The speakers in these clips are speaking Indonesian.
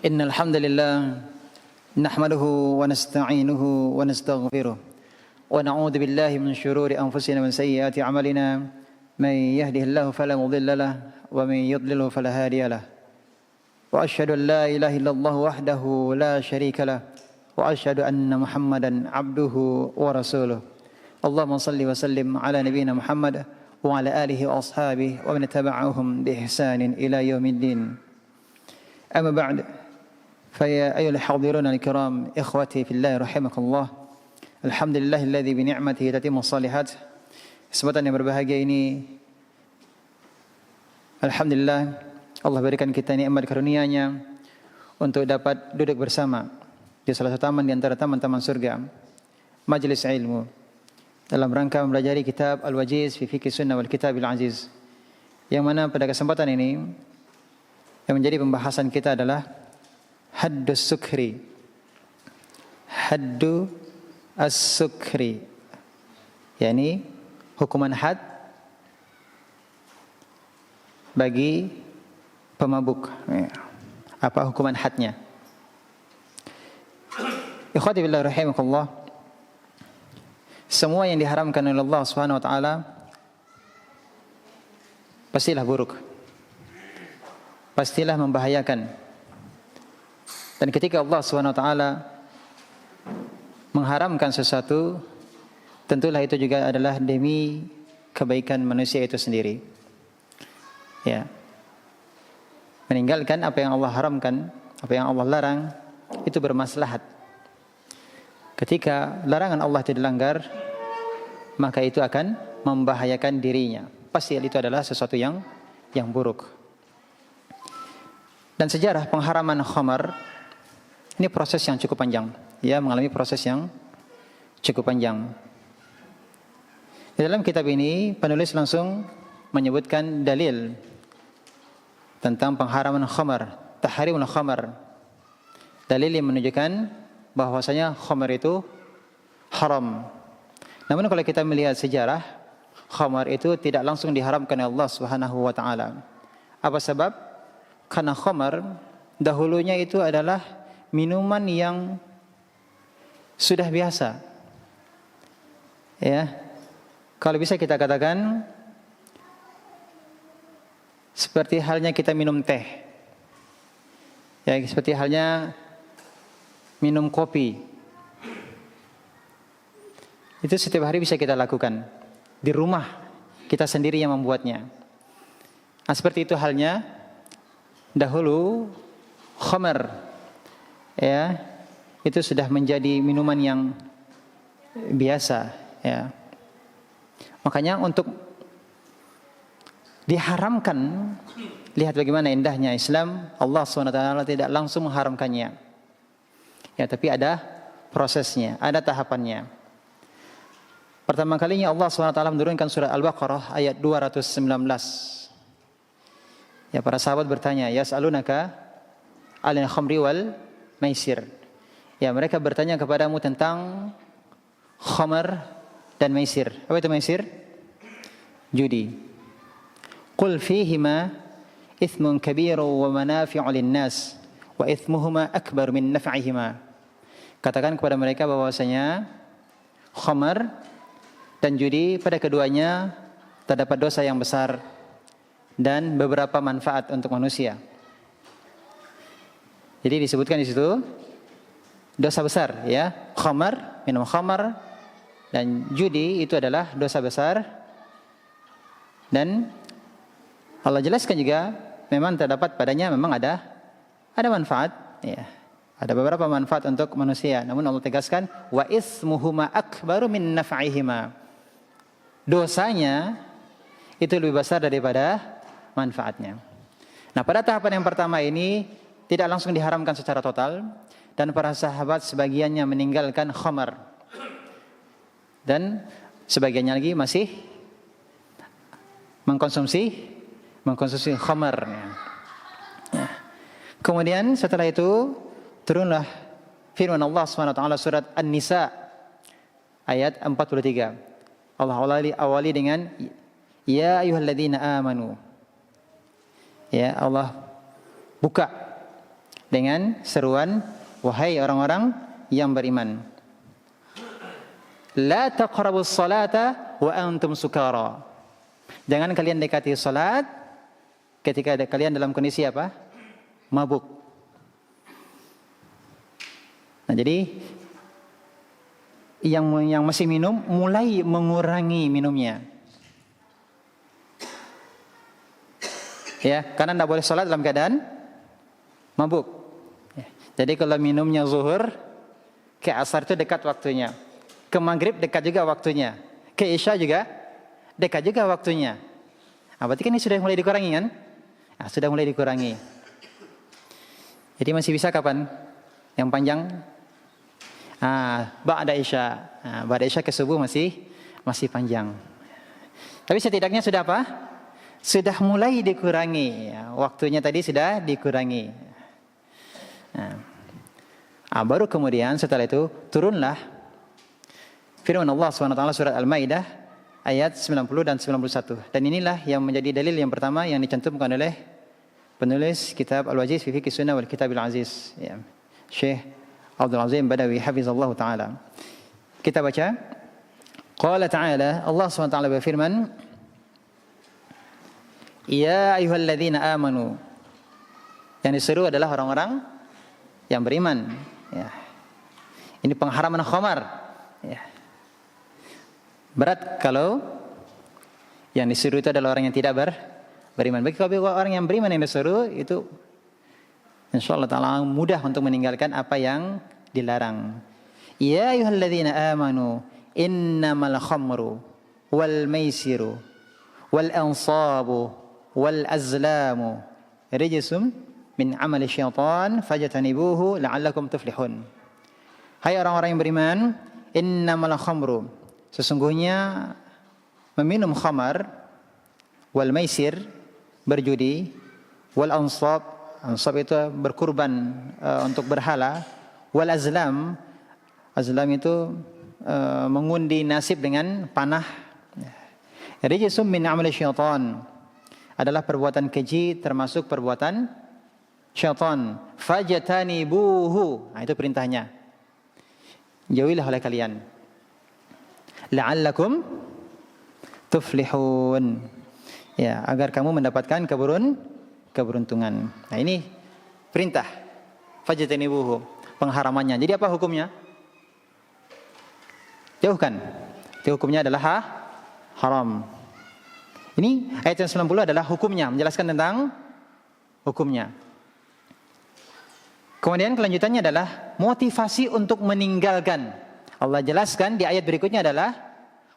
إن الحمد لله نحمده ونستعينه ونستغفره ونعوذ بالله من شرور أنفسنا ومن سيئات أعمالنا من يهده الله فلا مضل له ومن يضلله فلا هادي له وأشهد أن لا إله إلا الله وحده لا شريك له وأشهد أن محمدا عبده ورسوله اللهم صل وسلم على نبينا محمد وعلى آله وأصحابه ومن تبعهم بإحسان إلى يوم الدين أما بعد فيا أيها الحاضرون الكرام إخوتي في الله رحمكم الله الحمد لله الذي بنعمته تتم الصالحات. Kesempatan yang berbahagia ini alhamdulillah Allah berikan kita nikmat karunia-Nya untuk dapat duduk bersama di salah satu taman di antara taman-taman surga, majelis ilmu, dalam rangka mempelajari kitab Al-Wajiz fi Fiqh Sunnah wal Kitab Al-Aziz, yang mana pada kesempatan ini yang menjadi pembahasan kita adalah Haddu Sukri. Haddu As-Sukri, yakni hukuman had bagi pemabuk. Apa hukuman hadnya? Ikhwati billah rahimakumullah, semua yang diharamkan oleh Allah Subhanahu wa taala pastilah buruk, pastilah membahayakan. Dan ketika Allah Subhanahu wa taala mengharamkan sesuatu, tentulah itu juga adalah demi kebaikan manusia itu sendiri. Ya. Meninggalkan apa yang Allah haramkan, apa yang Allah larang, itu bermaslahat. Ketika larangan Allah itu dilanggar, maka itu akan membahayakan dirinya. Pasti itu adalah sesuatu yang buruk. Dan sejarah pengharaman khamar ini proses yang cukup panjang. Ya, mengalami proses yang cukup panjang. Di dalam kitab ini penulis langsung menyebutkan dalil tentang pengharaman khamar, tahrimul khamar. Dalil yang menunjukkan bahwasanya khamar itu haram. Namun kalau kita melihat sejarah, khamar itu tidak langsung diharamkan oleh Allah Subhanahu wa taala. Apa sebab? Karena khamar dahulunya itu adalah minuman yang sudah biasa. Ya. Kalau bisa kita katakan seperti halnya kita minum teh. Ya, seperti halnya minum kopi. Itu setiap hari bisa kita lakukan. Di rumah kita sendiri yang membuatnya. Nah, seperti itu halnya dahulu khamar. Ya, itu sudah menjadi minuman yang biasa, ya. Makanya untuk diharamkan, lihat bagaimana indahnya Islam, Allah SWT tidak langsung mengharamkannya. Ya, tapi ada prosesnya, ada tahapannya. Pertama kalinya Allah SWT menurunkan surat Al-Baqarah ayat 219. Ya, para sahabat bertanya, yas'alunaka 'anil khamri wal maisir. Ya, mereka bertanya kepadamu tentang khamar dan maisir. Apa itu maisir? Judi. Qul fihima ithmun kabiru wa manafi'u lin-nas wa ithmuhuma akbar min naf'ihima. Katakan kepada mereka bahwasanya khamar dan judi pada keduanya terdapat dosa yang besar dan beberapa manfaat untuk manusia. Jadi disebutkan di situ dosa besar, ya. Khamar, minum khamar, dan judi itu adalah dosa besar. Dan Allah jelaskan juga memang terdapat padanya memang ada manfaat, ya. Ada beberapa manfaat untuk manusia. Namun Allah tegaskan wa ismuhuma akbaru min naf'ihima. Dosanya itu lebih besar daripada manfaatnya. Nah, pada tahapan yang pertama ini tidak langsung diharamkan secara total, dan para sahabat sebagiannya meninggalkan khamar dan sebagiannya lagi masih mengkonsumsi khamar. Ya. Kemudian setelah itu turunlah firman Allah SWT surat An-Nisa ayat 43. Allah awali dengan ya ayyuhalladzina amanu. Ya, Allah buka dengan seruan, wahai orang-orang yang beriman. La taqrabus salata wa antum sukara. Jangan kalian dekati salat ketika kalian dalam kondisi apa? Mabuk. Nah, jadi yang masih minum mulai mengurangi minumnya. Ya, karena tidak boleh salat dalam keadaan mabuk. Ya. Jadi kalau minumnya zuhur, ke asar itu dekat waktunya. Ke maghrib dekat juga waktunya. Ke isya juga dekat juga waktunya. Nah, berarti kan ini sudah mulai dikurangi kan? Nah, sudah mulai dikurangi. Jadi masih bisa kapan? Yang panjang? Ba'da isya. Ba'da isya ke subuh masih panjang. Tapi setidaknya sudah apa? Sudah mulai dikurangi. Ya, waktunya tadi sudah dikurangi. Baru kemudian setelah itu turunlah firman Allah SWT surat Al-Maidah ayat 90 dan 91. Dan inilah yang menjadi dalil yang pertama yang dicantumkan oleh penulis kitab Al-Wajiz fi Fiqh Sunnah wal Kitab Al-Aziz, ya, Syekh Abdul Azim Badawi hafizallahu taala. Kita baca. Qala ta'ala, Allah SWT berfirman, ya ayyuhalladzina amanu. Yang diseru adalah orang-orang yang beriman. Ya. Ini pengharaman khamar. Ya. Berat kalau yang disuruh itu adalah orang yang tidak beriman. Bagi orang yang beriman yang disuruh itu insyaallah ta'ala mudah untuk meninggalkan apa yang dilarang. Ya ayyuhalladzina amanu innamal khamru wal maisiru wal ansabu wal azlamu rijsum min amali syaitan fajtanibuhu la'allakum tuflihun. Hai orang-orang yang beriman, innamal khamru, sesungguhnya meminum khamar, wal maisir, berjudi, wal ansab, ansab itu berkurban untuk berhala, wal azlam, azlam itu mengundi nasib dengan panah. Rijsum min amali syaitan, adalah perbuatan keji termasuk perbuatan syaitan. Fajtanibuhu, itu perintahnya, jauhilah oleh kalian. La'allakum tuflihun, ya, agar kamu mendapatkan keberuntungan. Nah, ini perintah. Fajtanibuhu, pengharamannya. Jadi apa hukumnya? Jauhkan. Itu hukumnya adalah haram. Ini ayat yang 90 adalah hukumnya, menjelaskan tentang hukumnya. Kemudian kelanjutannya adalah motivasi untuk meninggalkan. Allah jelaskan di ayat berikutnya adalah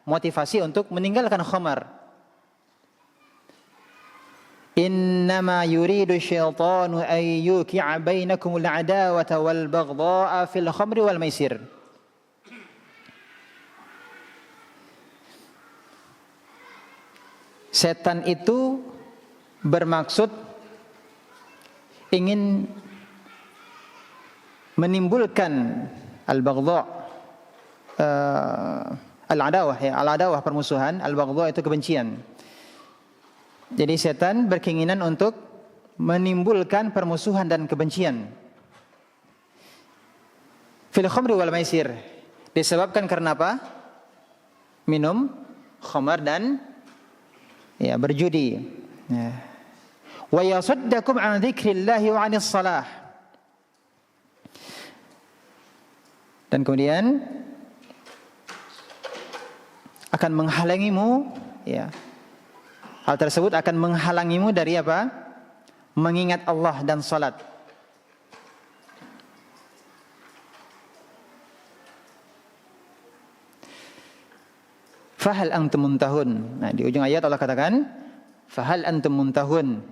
motivasi untuk meninggalkan khamar. Innama yuridu syaitanu an yuqi'a bainakumul adawata wal baghdha'a fil khamri wal maisir. Setan itu bermaksud ingin menimbulkan al-baghdha, al-adawah, ya, al-adawah permusuhan, al-baghdha itu kebencian. Jadi setan berkeinginan untuk menimbulkan permusuhan dan kebencian. Fil khamri wal maisir, disebabkan karena apa? Minum khamar dan ya berjudi. Ya. Wa yasaddakum an dzikrillahi wa 'anis shalah. Dan kemudian akan menghalangimu, ya. Hal tersebut akan menghalangimu dari apa? Mengingat Allah dan salat. Fahal antum muntahun. Nah, di ujung ayat Allah katakan, fahal antum muntahun.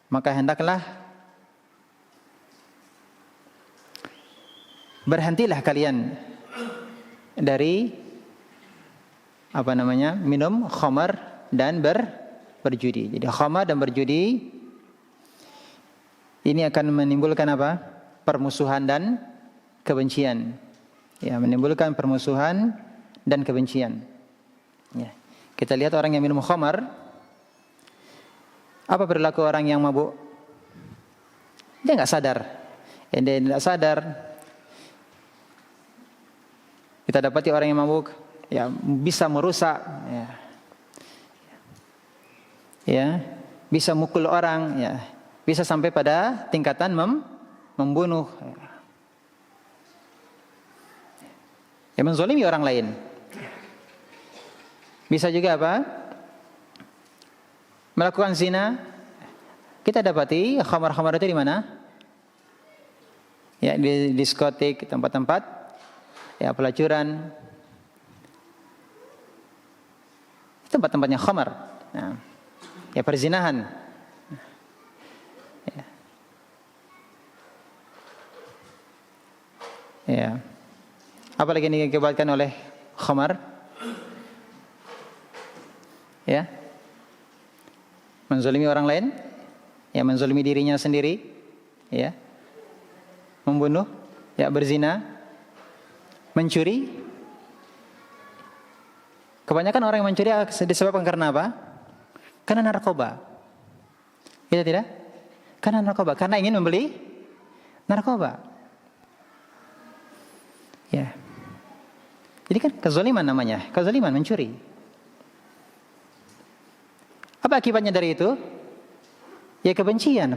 Maka hendaklah berhentilah kalian dari minum khamar dan berjudi. Jadi khamar dan berjudi ini akan menimbulkan apa? Permusuhan dan kebencian. Ya, menimbulkan permusuhan dan kebencian. Ya. Kita lihat orang yang minum khamar, apa perilaku orang yang mabuk? Dia nggak sadar. yang dia tidak sadar. Kita dapati orang yang mabuk, ya bisa merusak, ya bisa mukul orang, ya bisa sampai pada tingkatan membunuh, ya menzalimi orang lain. Bisa juga apa? Melakukan zina. Kita dapati khamar-khamar itu di mana? Ya di diskotik, tempat-tempat ya pelacuran, tempat-tempatnya khamar. Nah, ya perzinahan. Ya. Apalagi yang diakibatkan oleh khamar? Ya. Menzalimi orang lain, ya menzalimi dirinya sendiri, ya. Membunuh, ya berzina, mencuri. Kebanyakan orang yang mencuri disebabkan karena apa? Karena narkoba. Iya tidak? Karena narkoba, karena ingin membeli narkoba. Ya. Jadi kan kezaliman namanya, kezaliman mencuri. Apa akibatnya dari itu? Ya kebencian,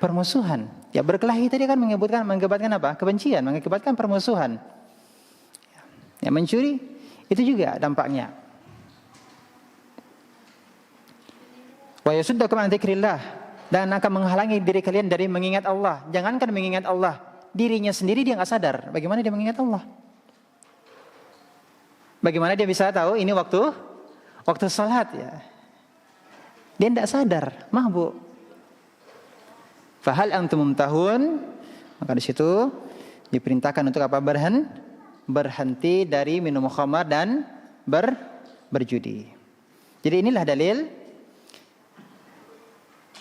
permusuhan. Ya berkelahi tadi kan mengakibatkan apa? Kebencian, mengakibatkan permusuhan. Ya mencuri itu juga dampaknya. Wa yasuddakum an dzikrillah, dan akan menghalangi diri kalian dari mengingat Allah. Jangankan mengingat Allah, dirinya sendiri dia enggak sadar. Bagaimana dia mengingat Allah? Bagaimana dia bisa tahu ini waktu salat ya? Dia tidak sadar, mabuk. Fahal antum mumtahun? Maka di situ diperintahkan untuk apa? Berhenti dari minum khamar dan berjudi. Jadi inilah dalil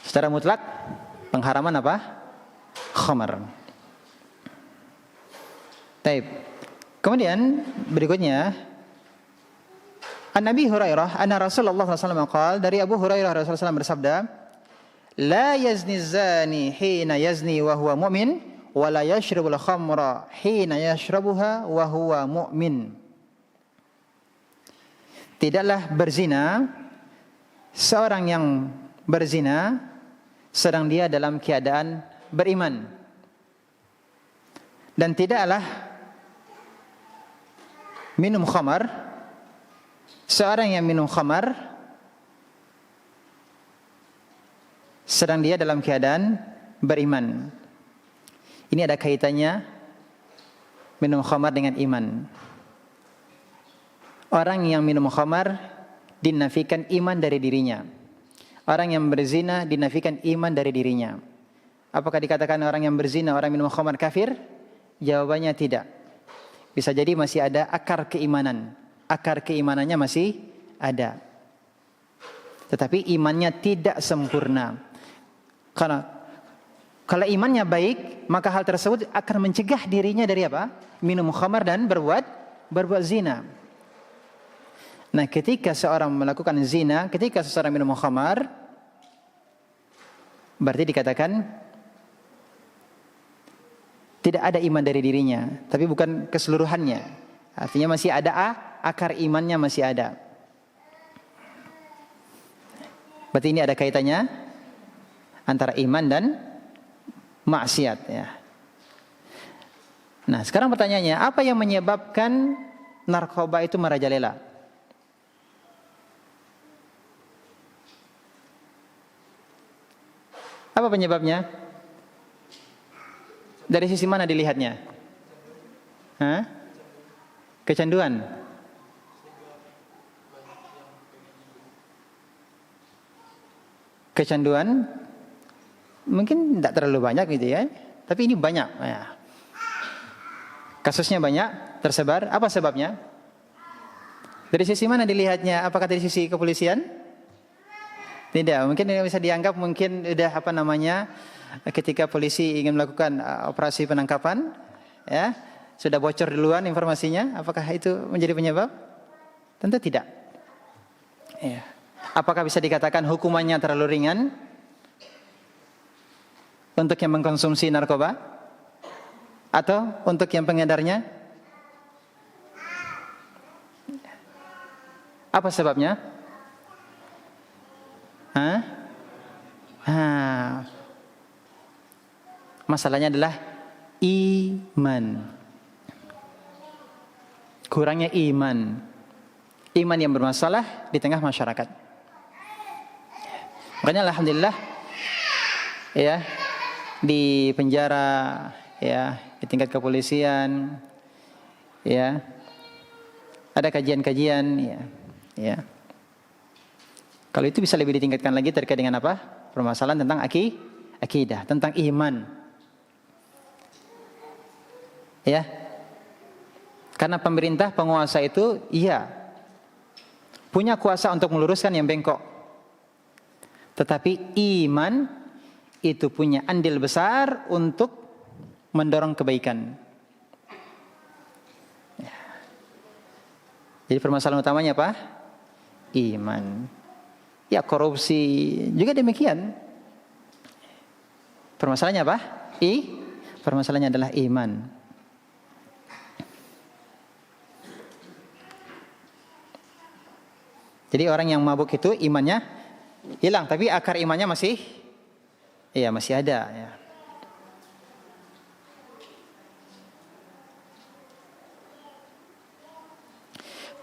secara mutlak pengharaman apa? Khamar. Baik. Kemudian berikutnya An-Nabi Hurairah anna Rasulullah SAW qala, dari Abu Hurairah Rasulullah SAW bersabda, la yazni zani hina yazni wa huwa mu'min wa la yashrabul khamra hina yashrabuha wa huwa mu'min. Tidaklah berzina seorang yang berzina sedang dia dalam keadaan beriman, dan tidaklah minum khamar seorang yang minum khamar sedang dia dalam keadaan beriman. Ini ada kaitannya minum khamar dengan iman. Orang yang minum khamar dinafikan iman dari dirinya. Orang yang berzina dinafikan iman dari dirinya. Apakah dikatakan orang yang berzina, orang minum khamar kafir? Jawabannya tidak. Bisa jadi masih ada akar keimanan. Akar keimanannya masih ada, tetapi imannya tidak sempurna. Karena kalau imannya baik, maka hal tersebut akan mencegah dirinya dari apa? Minum khamar dan berbuat zina. Nah, ketika seorang melakukan zina, ketika seseorang minum khamar, berarti dikatakan tidak ada iman dari dirinya, tapi bukan keseluruhannya. Artinya masih ada akar imannya masih ada. Berarti ini ada kaitannya antara iman dan maksiat ya. Nah, sekarang pertanyaannya, apa yang menyebabkan narkoba itu merajalela? Apa penyebabnya? Dari sisi mana dilihatnya? Hah? Kecanduan. Kecanduan mungkin tidak terlalu banyak gitu ya, tapi ini banyak ya. Kasusnya banyak, tersebar. Apa sebabnya? Dari sisi mana dilihatnya? Apakah dari sisi kepolisian? Tidak, mungkin bisa dianggap mungkin udah apa namanya, ketika polisi ingin melakukan operasi penangkapan ya, sudah bocor duluan informasinya. Apakah itu menjadi penyebab? Tentu tidak ya. Apakah bisa dikatakan hukumannya terlalu ringan untuk yang mengkonsumsi narkoba? Atau untuk yang pengedarnya? Apa sebabnya? Masalahnya adalah iman. Kurangnya iman. Iman yang bermasalah di tengah masyarakat. Makanya alhamdulillah ya, di penjara ya, di tingkat kepolisian ya, ada kajian-kajian ya. Kalau itu bisa lebih ditingkatkan lagi terkait dengan apa? Permasalahan tentang akidah, tentang iman. Ya. Karena pemerintah, penguasa itu punya kuasa untuk meluruskan yang bengkok. Tetapi iman itu punya andil besar untuk mendorong kebaikan. Ya. Jadi permasalahan utamanya apa? Iman. Ya, korupsi juga demikian. Permasalahannya apa? Permasalahannya adalah iman. Jadi orang yang mabuk itu imannya hilang, tapi akar imannya masih ada ya.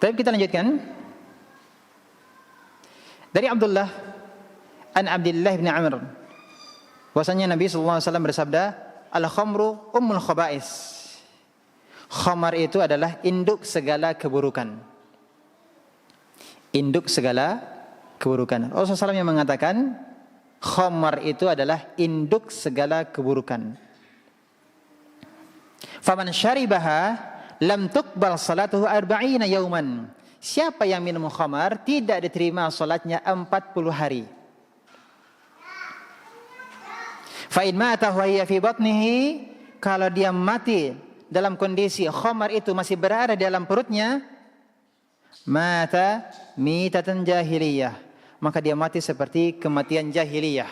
Tapi kita lanjutkan. Dari Abdullah bin Amr, bahwasanya Nabi sallallahu alaihi wasallam bersabda, "Al-khamru ummul khaba'is." Khamar itu adalah induk segala keburukan. Induk segala keburukan. Rasulullah SAW yang mengatakan khamar itu adalah induk segala keburukan. Faman syaribaha lam tuqbal salatuhu 40 yauman. Siapa yang minum khamar tidak diterima salatnya 40 hari. Fa in mata wa hiya fi batnihi, kalau dia mati dalam kondisi khamar itu masih berada di dalam perutnya, mata mitatan jahiliyah, maka dia mati seperti kematian jahiliyah.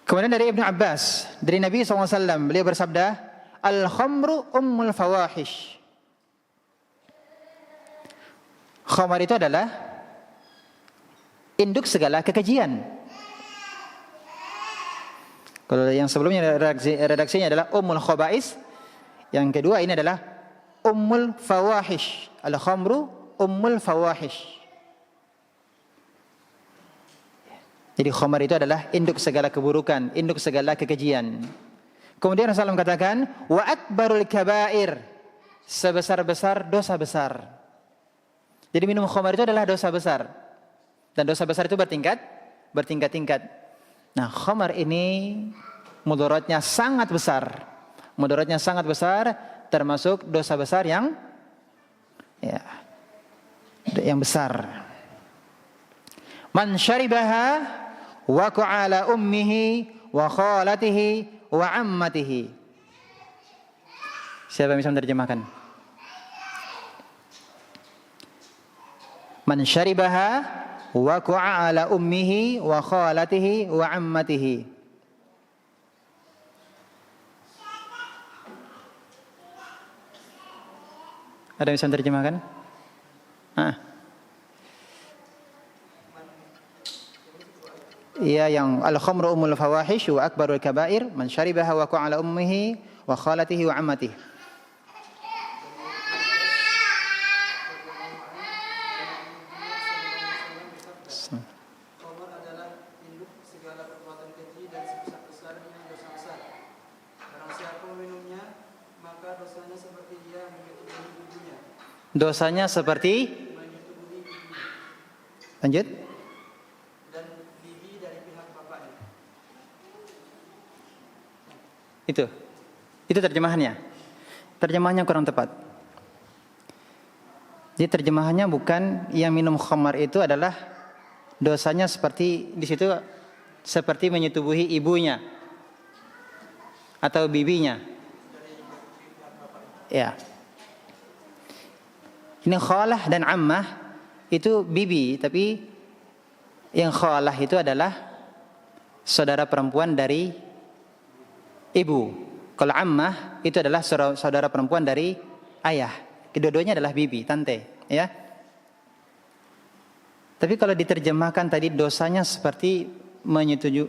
Kemudian dari Ibnu Abbas, dari Nabi SAW, beliau bersabda, al-khamru ummul fawahish. Khamar itu adalah induk segala kekejian. Kalau yang sebelumnya redaksinya adalah ummul khaba'is, yang kedua ini adalah ummul fawahish. Al-khamru ummul fawahish. Jadi khamar itu adalah induk segala keburukan, induk segala kekejian. Kemudian Rasulullah katakan, wa akbarul kabair, sebesar-besar dosa besar. Jadi minum khamar itu adalah dosa besar. Dan dosa besar itu bertingkat-tingkat. Nah, khamar ini mudaratnya sangat besar. Mudaratnya sangat besar, termasuk dosa besar yang besar. Man syaribaha waqa'a ala ummihi wa khalatihi wa ammatihi. Siapa yang bisa menerjemahkan? Man syaribaha waqa'a ala ummihi wa khalatihi wa ammatihi. Ada yang bisa menerjemahkan? Iya, yang al-khamru ummul fawahish wa akbarul kabair, man syaribaha wa qa'a ala ummihi wa khalatihi wa ammatihi. Khamar adalah induk segala perbuatan keji dan sebesar-besarnya dosa besar. Barang siapa meminumnya, maka dosanya seperti dia menyetubuhi ibunya. Dosanya seperti Menyetubuhi ibunya. Lanjut. Dan bibi dari pihak bapaknya. Itu terjemahannya. Terjemahannya kurang tepat. Jadi terjemahannya bukan yang minum khamar itu adalah dosanya seperti di situ seperti menyetubuhi ibunya atau bibinya. Ya. Ini khalah dan ammah itu bibi, tapi yang khalah itu adalah saudara perempuan dari ibu. Kalau ammah itu adalah saudara perempuan dari ayah. Kedua-duanya adalah bibi, tante, ya. Tapi kalau diterjemahkan tadi dosanya seperti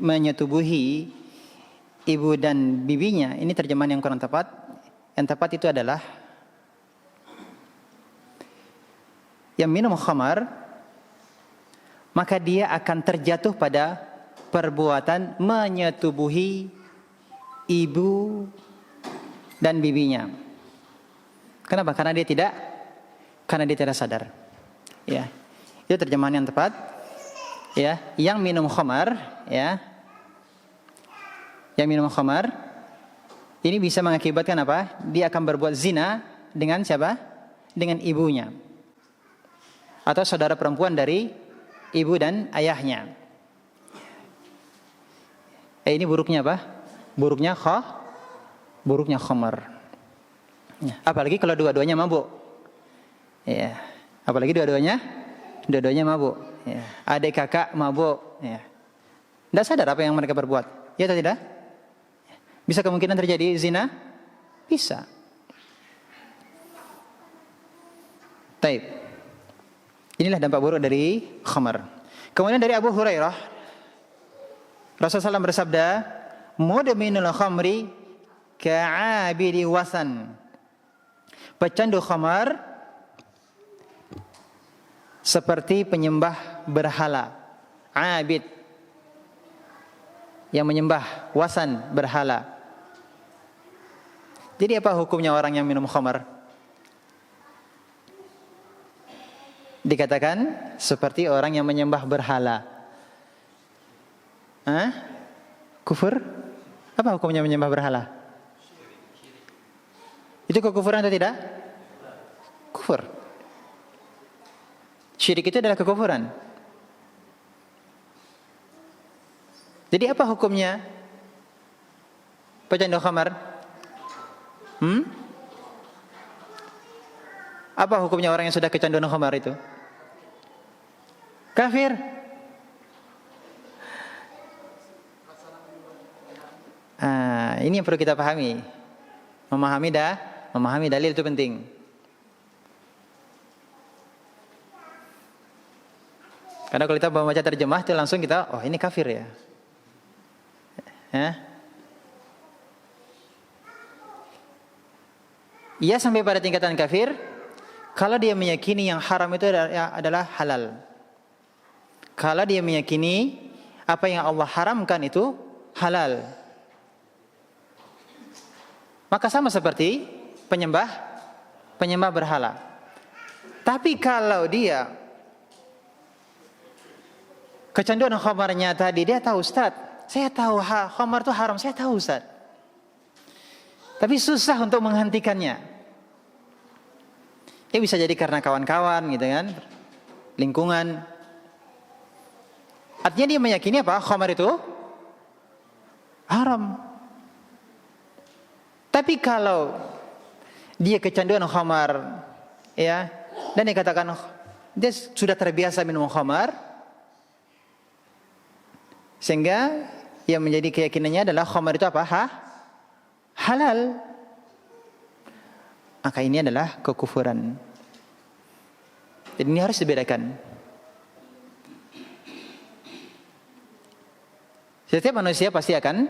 menyetubuhi ibu dan bibinya, ini terjemahan yang kurang tepat. Yang tepat itu adalah yang minum khamar, maka dia akan terjatuh pada perbuatan menyetubuhi ibu dan bibinya. Kenapa? Karena dia tidak sadar. Ya. Itu terjemahan yang tepat. Ya, yang minum khamar, ya. Yang minum khamar ini bisa mengakibatkan apa? Dia akan berbuat zina dengan siapa? Dengan ibunya. Atau saudara perempuan dari ibu dan ayahnya. Ini buruknya apa? Buruknya khamar. Ya. Apalagi kalau dua-duanya mabuk. Ya. Apalagi dua-duanya mabuk. Ya. Adik kakak mabuk. Ya. Tidak sadar apa yang mereka berbuat. Ya atau tidak? Bisa kemungkinan terjadi zina? Bisa. Taib. Inilah dampak buruk dari khamar. Kemudian dari Abu Hurairah, Rasulullah SAW bersabda, mudminul khamri ka'abidi wasan. Pecandu khamar seperti penyembah berhala. Abid, yang menyembah, wasan, berhala. Jadi apa hukumnya orang yang minum khamar? Dikatakan seperti orang yang menyembah berhala. Kufur? Apa hukumnya menyembah berhala? Itu kekufuran atau tidak? Kufur. Syirik itu adalah kekufuran. Jadi apa hukumnya pecandu khamar? Apa hukumnya orang yang sudah kecanduan khamar itu? Kafir. Ini yang perlu kita pahami. Memahami dalil itu penting. Karena kalau kita membaca terjemah itu langsung kita, oh ini kafir ya. Ia sampai pada tingkatan kafir kalau dia meyakini yang haram itu adalah halal. Kalau dia meyakini apa yang Allah haramkan itu halal, maka sama seperti penyembah berhala. Tapi kalau dia kecanduan khamarnya tadi, dia tahu, Ustaz, saya tahu khamar itu haram, saya tahu, Ustaz. Tapi susah untuk menghentikannya. Ya bisa jadi karena kawan-kawan gitu kan, lingkungan. Artinya dia meyakini apa? Khamar itu haram. Tapi kalau dia kecanduan khamar, ya, dan dikatakan dia sudah terbiasa minum khamar, sehingga yang menjadi keyakinannya adalah khamar itu apa? Halal. Maka ini adalah kekufuran. Jadi ini harus dibedakan. Setiap manusia pasti akan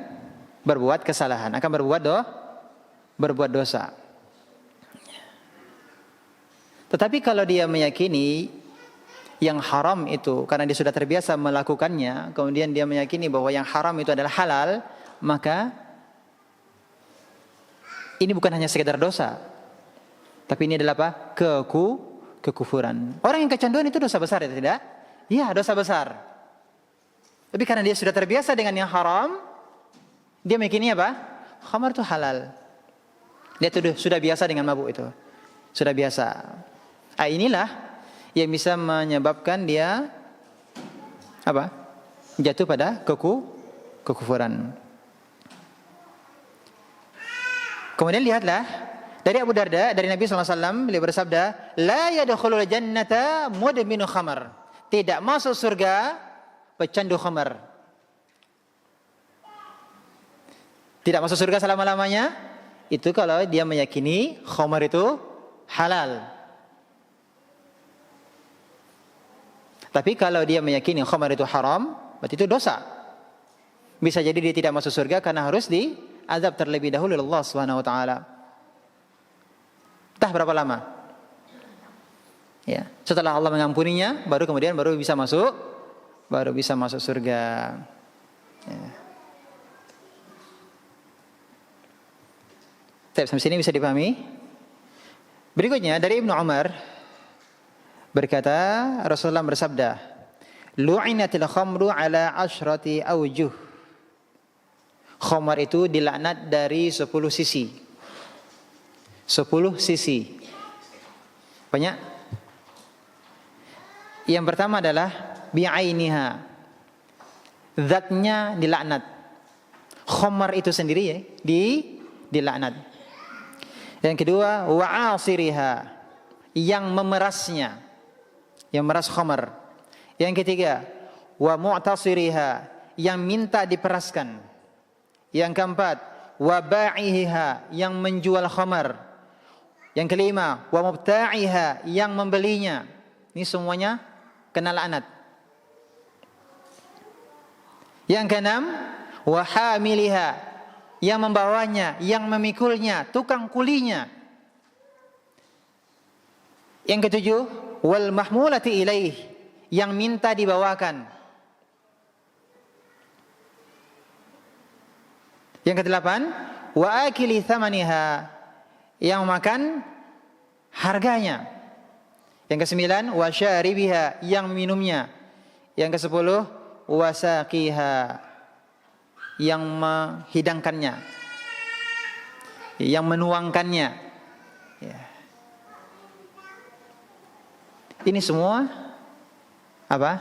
berbuat kesalahan, akan berbuat dosa. Tetapi kalau dia meyakini yang haram itu karena dia sudah terbiasa melakukannya, kemudian dia meyakini bahwa yang haram itu adalah halal, maka ini bukan hanya sekedar dosa, tapi ini adalah apa? Kekufuran. Orang yang kecanduan itu dosa besar, ya tidak? Iya, dosa besar. Tapi karena dia sudah terbiasa dengan yang haram, dia meyakini apa? Khamar itu halal. Dia sudah biasa dengan mabuk itu. Sudah biasa. Inilah yang bisa menyebabkan dia apa? Jatuh pada kekufuran. Kemudian lihatlah dari Abu Darda, dari Nabi SAW, beliau bersabda, la yadkhulul jannata mudminu khamar. Tidak masuk surga pecandu khamar. tidak masuk surga selama-lamanya, itu kalau dia meyakini khamar itu halal. Tapi kalau dia meyakini khamar itu haram, berarti itu dosa. Bisa jadi dia tidak masuk surga karena harus diazab terlebih dahulu oleh Allah Subhanahu wa taala. Entah berapa lama. Ya, setelah Allah mengampuninya, baru kemudian bisa masuk surga. Ya. Sampai sini bisa dipahami? Berikutnya dari Ibnu Umar berkata, Rasulullah bersabda, "Lu'inatil khamru ala asyrati aujuh." Khamar itu dilaknat dari 10 sisi. 10 sisi. Banyak. Yang pertama adalah bi'ainiha. Zatnya dilaknat. Khamar itu sendiri ya, dilaknat. Yang kedua, wa'asiriha, yang memerasnya, yang meras khamar. Yang ketiga, wa mu'tasiriha, yang minta diperaskan. Yang keempat, wa ba'iha, yang menjual khamar. Yang kelima, wa mubta'iha, yang membelinya. Ini semuanya kena laknat. Yang keenam, wa hamiliha, yang membawanya, yang memikulnya, tukang kulinya. Yang ketujuh, wal mahmulati ilaih, yang minta dibawakan. Yang kedelapan, wa akili thamaniha, yang makan harganya. Yang kesembilan, wa syaribiha, yang minumnya. Yang kesepuluh, wa saqiha, yang menghidangkannya, yang menuangkannya. Ya. Ini semua apa?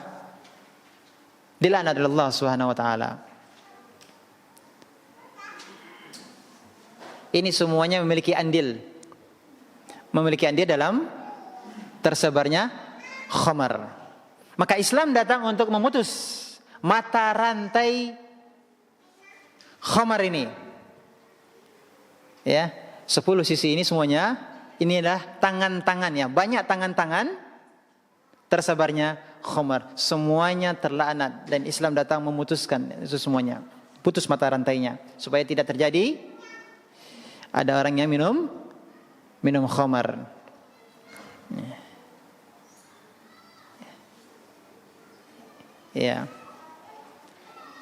Dilaknat oleh Allah Subhanahu wa taala. Ini semuanya memiliki andil. Memiliki andil dalam tersebarnya khamar. Maka Islam datang untuk memutus mata rantai khamar ini. Ya, 10 sisi ini semuanya, inilah tangan-tangannya, banyak tangan-tangan tersebarnya khamar. Semuanya terlaknat dan Islam datang memutuskan itu semuanya. Putus mata rantainya supaya tidak terjadi ada orang yang minum khamar. Ya.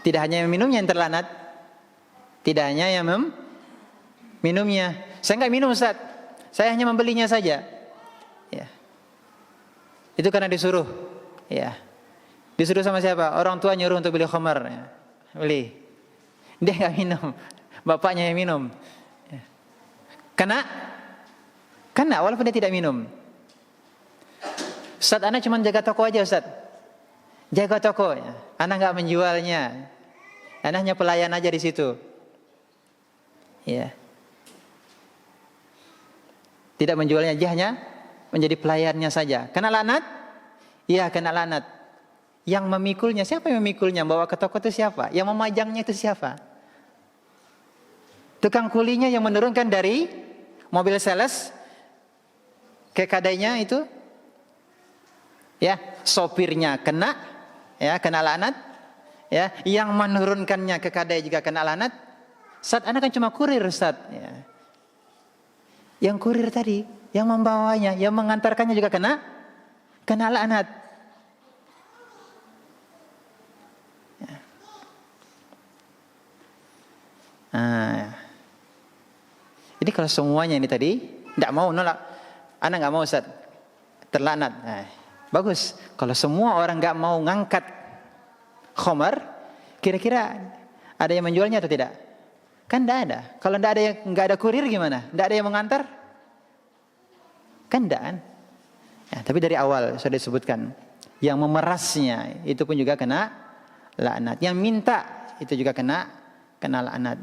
Tidak hanya yang minumnya yang terlaknat, tidak hanya yang minumnya. Saya enggak minum, Ustaz. Saya hanya membelinya saja. Ya. Itu karena disuruh. Ya. Disuruh sama siapa? Orang tua nyuruh untuk beli khamar. Ya. Beli. Dia enggak minum. Bapaknya yang minum. Ya. Kena walaupun dia tidak minum. Ustaz, anak cuma jaga toko aja, Ustaz. Jaga toko. Ya. Anak enggak menjualnya. Anak hanya pelayan aja di situ. Ya. Tidak menjualnya, dia hanya menjadi pelayannya saja. Kena laknat? Iya, kena laknat. Yang memikulnya, siapa yang memikulnya? Bawa ke toko itu siapa? Yang memajangnya itu siapa? Tukang kulinya yang menurunkan dari mobil sales ke kadainya itu? Ya, sopirnya kena, ya, kena laknat. Ya, yang menurunkannya ke kadai juga kena laknat. Ustaz, anak kan cuma kurir, Ustaz. Ya. Yang kurir tadi, yang membawanya, yang mengantarkannya juga kena laknat. Ya. Ini kalau semuanya ini tadi tidak mau nolak, anak nggak mau, Ustaz, terlaknat. Bagus. Kalau semua orang nggak mau ngangkat khamar, kira-kira ada yang menjualnya atau tidak? Kan tidak ada. Kalau nggak ada kurir gimana? Tidak ada yang mengantar? Kan tidak kan? Ya, tapi dari awal sudah disebutkan, yang memerasnya itu pun juga kena laknat. Yang minta itu juga kena laknat.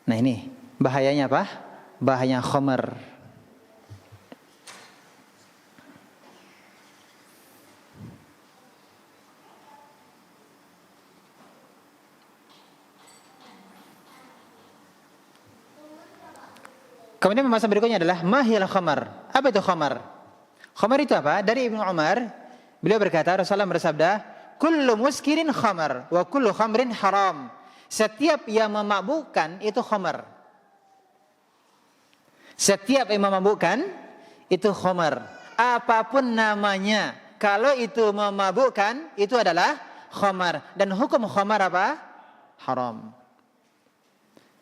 Nah ini bahayanya apa? Bahaya khamar. Kemudian pembahasan berikutnya adalah mahil khamar. Apa itu khamar? Khamar itu apa? Dari Ibnu Umar, beliau berkata, Rasulullah bersabda, kullu muskirin khamar wa kullu khamrin haram. Setiap yang memabukkan itu khamar. Setiap yang memabukkan itu khamar. Apapun namanya, kalau itu memabukkan itu adalah khamar. Dan hukum khamar apa? Haram.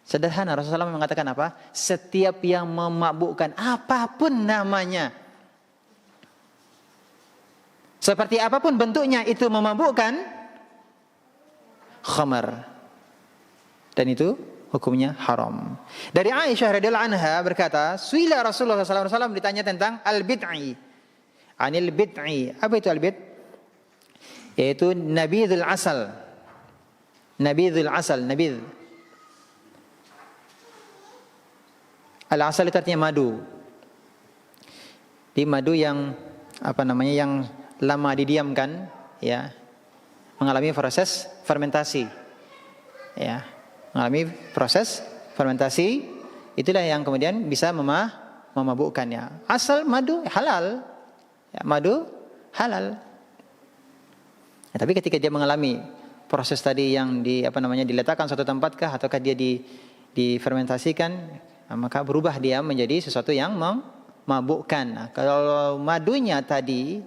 Sederhana, Rasulullah mengatakan apa? Setiap yang memabukkan, apapun namanya, seperti apapun bentuknya, itu memabukkan, khamar. Dan itu hukumnya haram. Dari Aisyah radhiyallahu anha berkata, suila Rasulullah SAW ditanya tentang al-bid'i. Anil bid'i. Apa itu al-bid'? Yaitu nabidhul asal. Nabidhul asal, nabidh. Al-asal itu artinya madu. Di madu yang yang lama didiamkan, ya, mengalami proses fermentasi, ya, mengalami proses fermentasi, itulah yang kemudian bisa memabukkannya. Asal madu halal, ya, madu halal. Ya, tapi ketika dia mengalami proses tadi yang diletakkan suatu tempatkah ataukah dia difermentasikan, maka berubah dia menjadi sesuatu yang memabukkan. Nah, kalau madunya tadi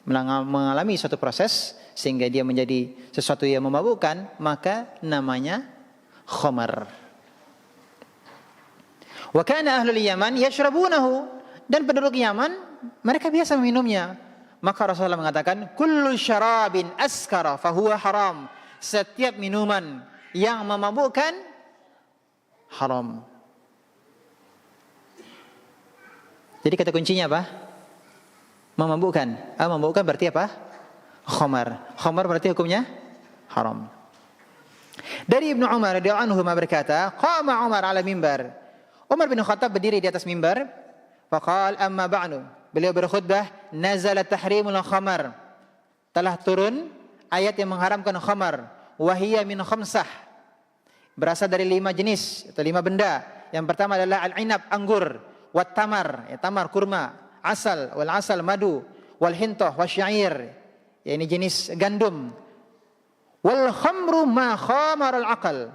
mengalami suatu proses sehingga dia menjadi sesuatu yang memabukkan, maka namanya khamar. Wa kana ahlul Yaman yashrabunahu, dan penduduk Yaman mereka biasa meminumnya. Maka Rasulullah mengatakan, kullu syarabin askara fahuwa haram. Setiap minuman yang memabukkan haram. Jadi kata kuncinya apa? Memabukkan. Memabukkan berarti apa? Khamar. Khamar berarti hukumnya haram. Dari Ibnu Umar radhiyallahu anhu berkata, qama Umar ala mimbar. Umar bin Khattab berdiri di atas mimbar. Faqal amma ba'du. Beliau berkhutbah, nazala tahrimul khamar. Telah turun ayat yang mengharamkan khamar. Wahiyya min khamsah. Berasal dari 5 jenis atau 5 benda. Yang pertama adalah al-inab, anggur. Wat tamar, ya, tamar kurma, asal, wal asal madu, wal hintoh, wasyair, ya, ini jenis gandum. Wal khamru ma khamar al aqal.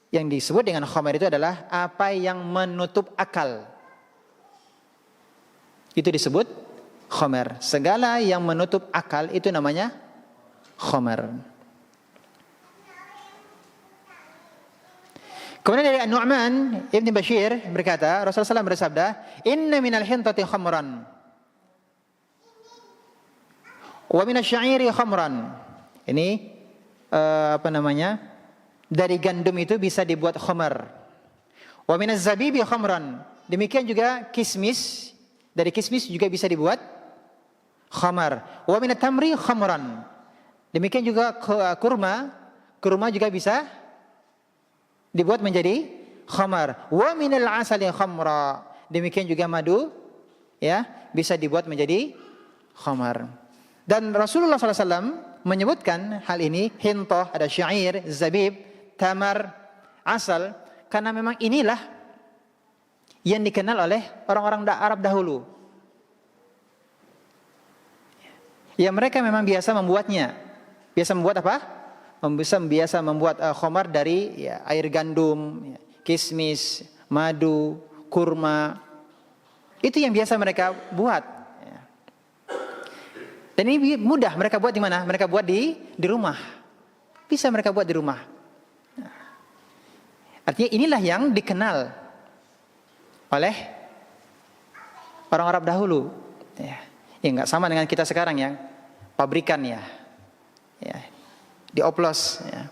Yang disebut dengan khamar itu adalah apa yang menutup akal. Itu disebut khamar. Segala yang menutup akal itu namanya khamar. Kemudian dari An-Nu'man Ibn Bashir berkata, Rasulullah SAW bersabda, inna minal hintati khamran wa minasy syairi khamran. Ini dari gandum itu bisa dibuat khamar. Wa minaz zabibi khamran. Demikian juga kismis, dari kismis juga bisa dibuat khamar. Wa minat tamri khamran. Demikian juga kurma juga bisa dibuat menjadi khamar. Wa minal asali khamra. Demikian juga madu, ya, bisa dibuat menjadi khamar. Dan Rasulullah SAW menyebutkan hal ini, hintoh, ada syair, zabib, tamar, asal, karena memang inilah yang dikenal oleh orang-orang Arab dahulu. Ya, mereka memang biasa membuatnya. Biasa membuat apa? Biasa membuat khamar dari, ya, air gandum, ya, kismis, madu, kurma. Itu yang biasa mereka buat. Ya. Dan ini mudah mereka buat di mana? Mereka buat di rumah. Bisa mereka buat di rumah. Artinya inilah yang dikenal oleh orang Arab dahulu. Ya, nggak sama dengan kita sekarang yang pabrikan, ya. Dioplos, ya.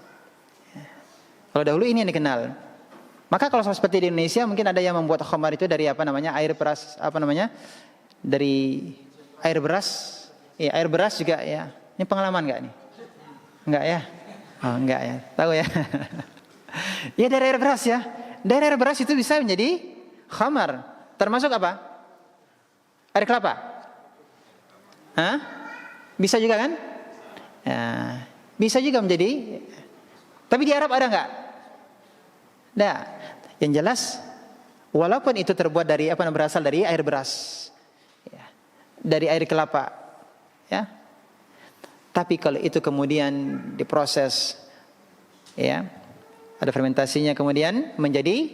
Kalau dahulu ini yang dikenal. Maka kalau seperti di Indonesia mungkin ada yang membuat khamar itu dari air beras, dari air beras. Ya, air beras juga, ya. Ini pengalaman enggak nih? Enggak ya? Oh, enggak ya. Tahu ya? Ya, dari air beras, ya. Dari air beras itu bisa menjadi khamar. Termasuk apa? Air kelapa. Bisa juga kan? Ya. Bisa juga menjadi. Tapi di Arab ada enggak? Ada. Yang jelas walaupun itu terbuat dari berasal dari air beras, ya, dari air kelapa, ya. Tapi kalau itu kemudian diproses, ya, ada fermentasinya kemudian menjadi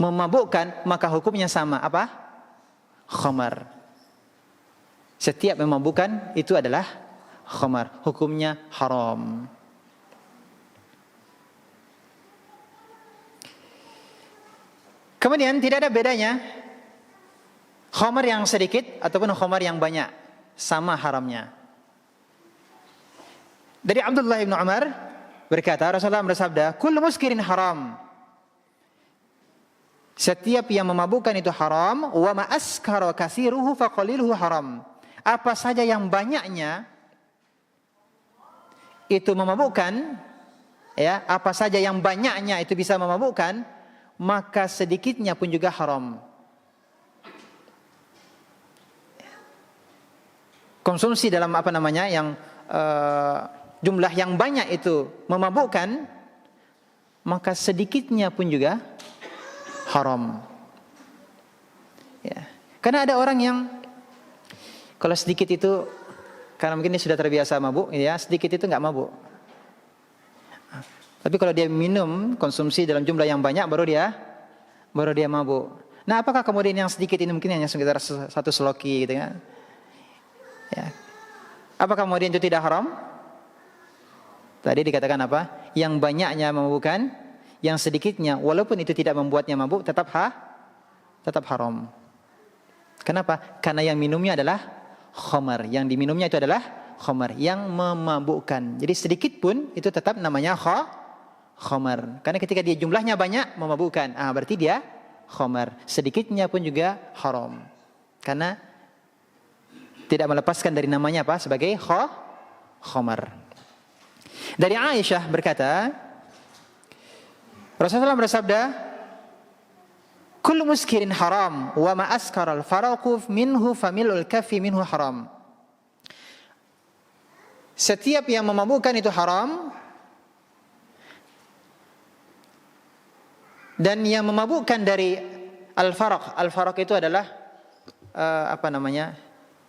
memabukkan, maka hukumnya sama, apa? Khamar. Setiap memabukkan itu adalah khamar, hukumnya haram. Kemudian tidak ada bedanya khamar yang sedikit ataupun khamar yang banyak, sama haramnya. Dari Abdullah bin Umar berkata, Rasulullah bersabda, "Kullu muskirin haram." Setiap yang memabukkan itu haram, wa ma askara katsiruhu fa qaliluhu haram. Apa saja yang banyaknya itu memabukkan, ya, apa saja yang banyaknya itu bisa memabukkan, maka sedikitnya pun juga haram. Konsumsi dalam yang jumlah yang banyak itu memabukkan, maka sedikitnya pun juga haram. Ya. Karena ada orang yang kalau sedikit itu, karena mungkin dia sudah terbiasa mabuk, ya, sedikit itu nggak mabuk. Tapi kalau dia minum, konsumsi dalam jumlah yang banyak, baru dia mabuk. Nah, apakah kemudian yang sedikit ini mungkin hanya sekitar 1 seloki, gitu kan? Ya. Apakah kemudian itu tidak haram? Tadi dikatakan apa? Yang banyaknya memabukkan, yang sedikitnya, walaupun itu tidak membuatnya mabuk, tetap haram. Kenapa? Karena yang minumnya adalah khamar. Yang diminumnya itu adalah khamar, yang memabukkan. Jadi sedikit pun itu tetap namanya khamar. Karena ketika dia jumlahnya banyak, memabukkan. Berarti dia khamar. Sedikitnya pun juga haram. Karena tidak melepaskan dari namanya apa? Sebagai khamar. Dari Aisyah berkata, Rasulullah bersabda, "Kullu muskirin haram, wa ma askara al-faraqu minhu familul kaffi minhu haram." Setiap yang memabukkan itu haram, dan yang memabukkan dari al-faraq. Al-faraq itu adalah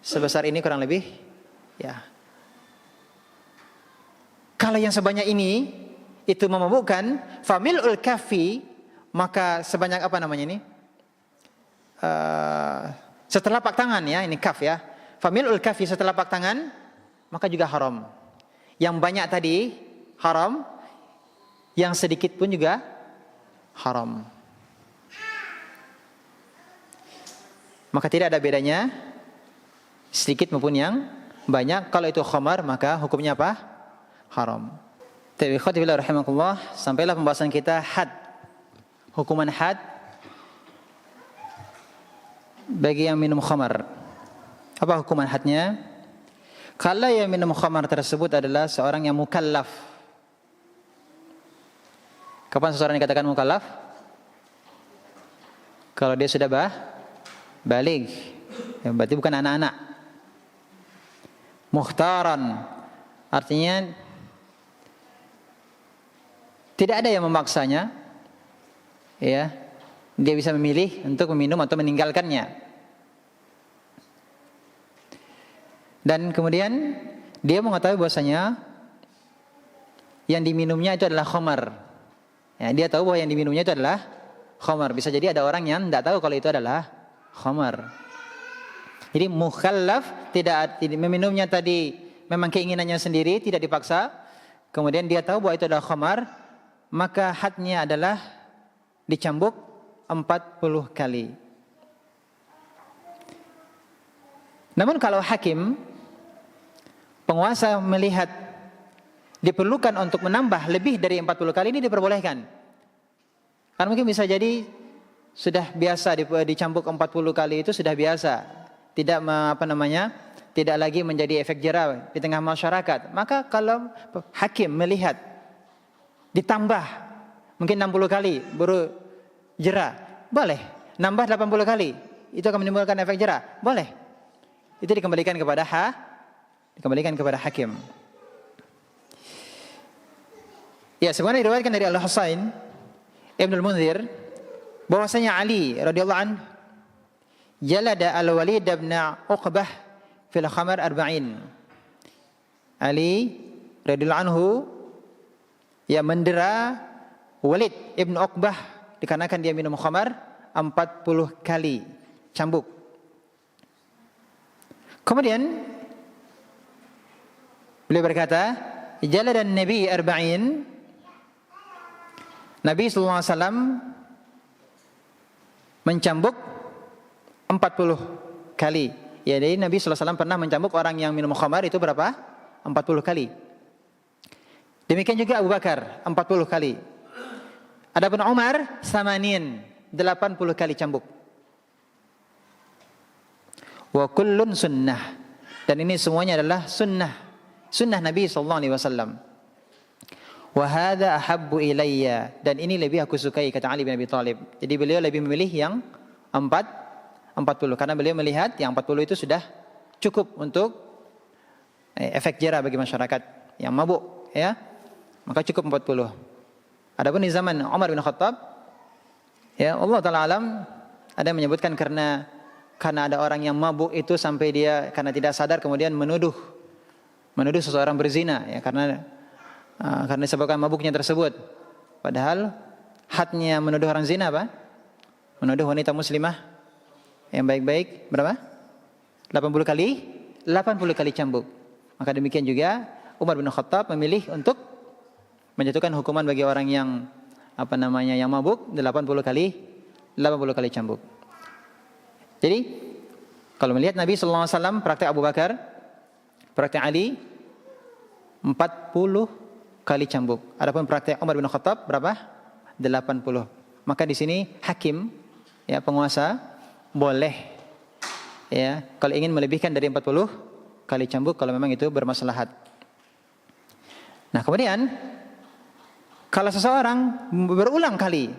sebesar ini kurang lebih, ya. Kalau yang sebanyak ini itu memabukkan, familul kafi, maka sebanyak setelapak tangan, ya, ini kaf, ya. Familul kafi, setelapak tangan, maka juga haram. Yang banyak tadi haram, yang sedikit pun juga haram. Maka tidak ada bedanya sedikit maupun yang banyak. Kalau itu khamar, maka hukumnya apa? Haram. Tabiqatillah rahimakumullah, sampailah pembahasan kita had. Hukuman had bagi yang minum khamar. Apa hukuman hadnya? Kalau yang minum khamar tersebut adalah seorang yang mukallaf. Kapan seseorang dikatakan mukallaf? Kalau dia sudah baligh, ya, berarti bukan anak-anak. Mukhtaran, artinya tidak ada yang memaksanya, ya, dia bisa memilih untuk meminum atau meninggalkannya. Dan kemudian dia mengetahui bahwasanya yang diminumnya itu adalah khamar. Ya, dia tahu bahwa yang diminumnya itu adalah khamar. Bisa jadi ada orang yang tidak tahu kalau itu adalah khamar. Jadi mukhallaf, tidak meminumnya tadi memang keinginannya sendiri, tidak dipaksa. Kemudian dia tahu bahwa itu adalah khamar, maka hadnya adalah dicambuk 40 kali. Namun kalau hakim, penguasa melihat diperlukan untuk menambah lebih dari 40 kali, ini diperbolehkan. Karena mungkin bisa jadi sudah biasa dicambuk 40 kali, itu sudah biasa. Tidak tidak lagi menjadi efek jera di tengah masyarakat. Maka kalau hakim melihat ditambah mungkin 60 kali baru jera, boleh. Nambah 80 kali, itu akan menimbulkan efek jera, boleh. Itu dikembalikan kepada hakim. Ya, sebenarnya diriwayatkan dari Al-Husain Ibn al-Munzir bahwasanya Ali radhiyallahu an jalada al-Walid bin Uqbah fil khamar 40. Ali radhiyallahu anhu mendera Walid ibn Uqbah dikarenakan dia minum khamar 40 kali cambuk. Kemudian beliau berkata, jalada Nabi 40. Nabi sallallahu alaihi wasallam mencambuk 40 kali. Ya, jadi Nabi sallallahu alaihi wasallam pernah mencambuk orang yang minum khamar itu berapa? 40 kali. Demikian juga Abu Bakar 40 kali. Adapun Umar 80 kali cambuk. Wa kullun sunnah. Dan ini semuanya adalah sunnah Nabi sallallahu alaihi wasallam. Wa hadza ahabbu ilayya, dan ini lebih aku sukai, kata Ali bin Abi Thalib. Jadi beliau lebih memilih yang 40 karena beliau melihat yang 40 itu sudah cukup untuk efek jera bagi masyarakat yang mabuk, ya. Maka cukup 40. Adapun di zaman Umar bin Khattab, ya, Allah taala alam, ada yang menyebutkan karena ada orang yang mabuk itu sampai dia karena tidak sadar kemudian menuduh seseorang berzina, ya, karena disebabkan mabuknya tersebut. Padahal hadnya menuduh orang zina apa? Menuduh wanita muslimah yang baik-baik berapa? 80 kali cambuk. Maka demikian juga Umar bin Khattab memilih untuk menjatuhkan hukuman bagi orang yang yang mabuk 80 kali cambuk. Jadi kalau melihat Nabi sallallahu alaihi wasallam, praktek Abu Bakar, praktek Ali 40 kali cambuk. Adapun praktek Umar bin Khattab berapa? 80. Maka di sini hakim, ya, penguasa boleh, ya, kalau ingin melebihkan dari 40 kali cambuk kalau memang itu bermaslahat. Nah, kemudian kalau seseorang berulang kali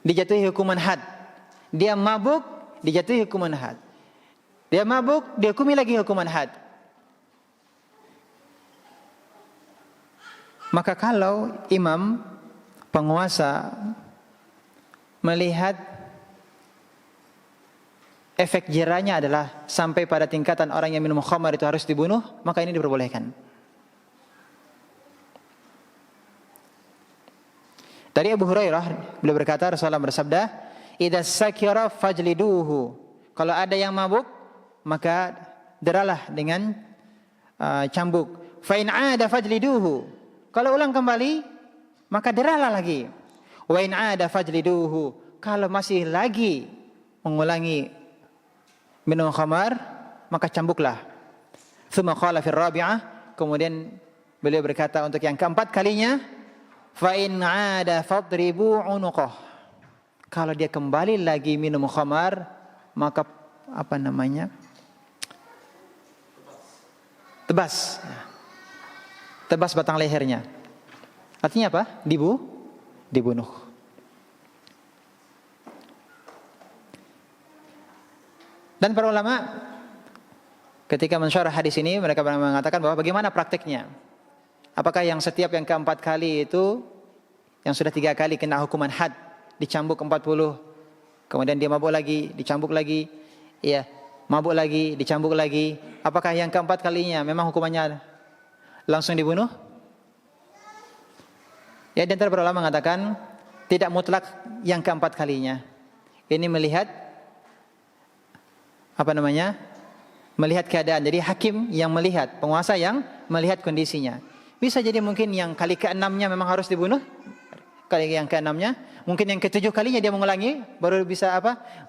dijatuhi hukuman had. Dia mabuk, dijatuhi hukuman had. Dia mabuk, dihukumi lagi hukuman had. Maka kalau imam penguasa melihat efek jerahnya adalah sampai pada tingkatan orang yang minum khamar itu harus dibunuh, maka ini diperbolehkan. Dari Abu Hurairah, beliau berkata, Rasulullah bersabda, "Idza sakira fajliduhu." Kalau ada yang mabuk, maka deralah dengan cambuk. Fa in 'ada fajliduhu. Kalau ulang kembali, maka deralah lagi. Wa in 'ada fajliduhu. Kalau masih lagi mengulangi minum khamar, maka cambuklah. Tsumma qala fi rabi'ah, kemudian beliau berkata untuk yang keempat kalinya, fa in 'ada fadribu 'unuqah. Kalau dia kembali lagi minum khamar, maka tebas batang lehernya. Artinya apa? Dibunuh. Dan para ulama ketika mensyarah hadis ini, mereka mengatakan bahwa bagaimana prakteknya? Apakah yang setiap yang keempat kali itu, yang sudah 3 kali kena hukuman had, dicambuk 40, kemudian dia mabuk lagi, dicambuk lagi, ya, mabuk lagi, dicambuk lagi. Apakah yang keempat kalinya memang hukumannya langsung dibunuh? Ya, dan para ulama mengatakan tidak mutlak yang keempat kalinya. Ini melihat melihat keadaan. Jadi hakim yang melihat, penguasa yang melihat kondisinya. Bisa jadi mungkin yang kali ke-6-nya memang harus dibunuh. Kali yang ke-6-nya, mungkin yang ke-7 kalinya dia mengulangi, baru bisa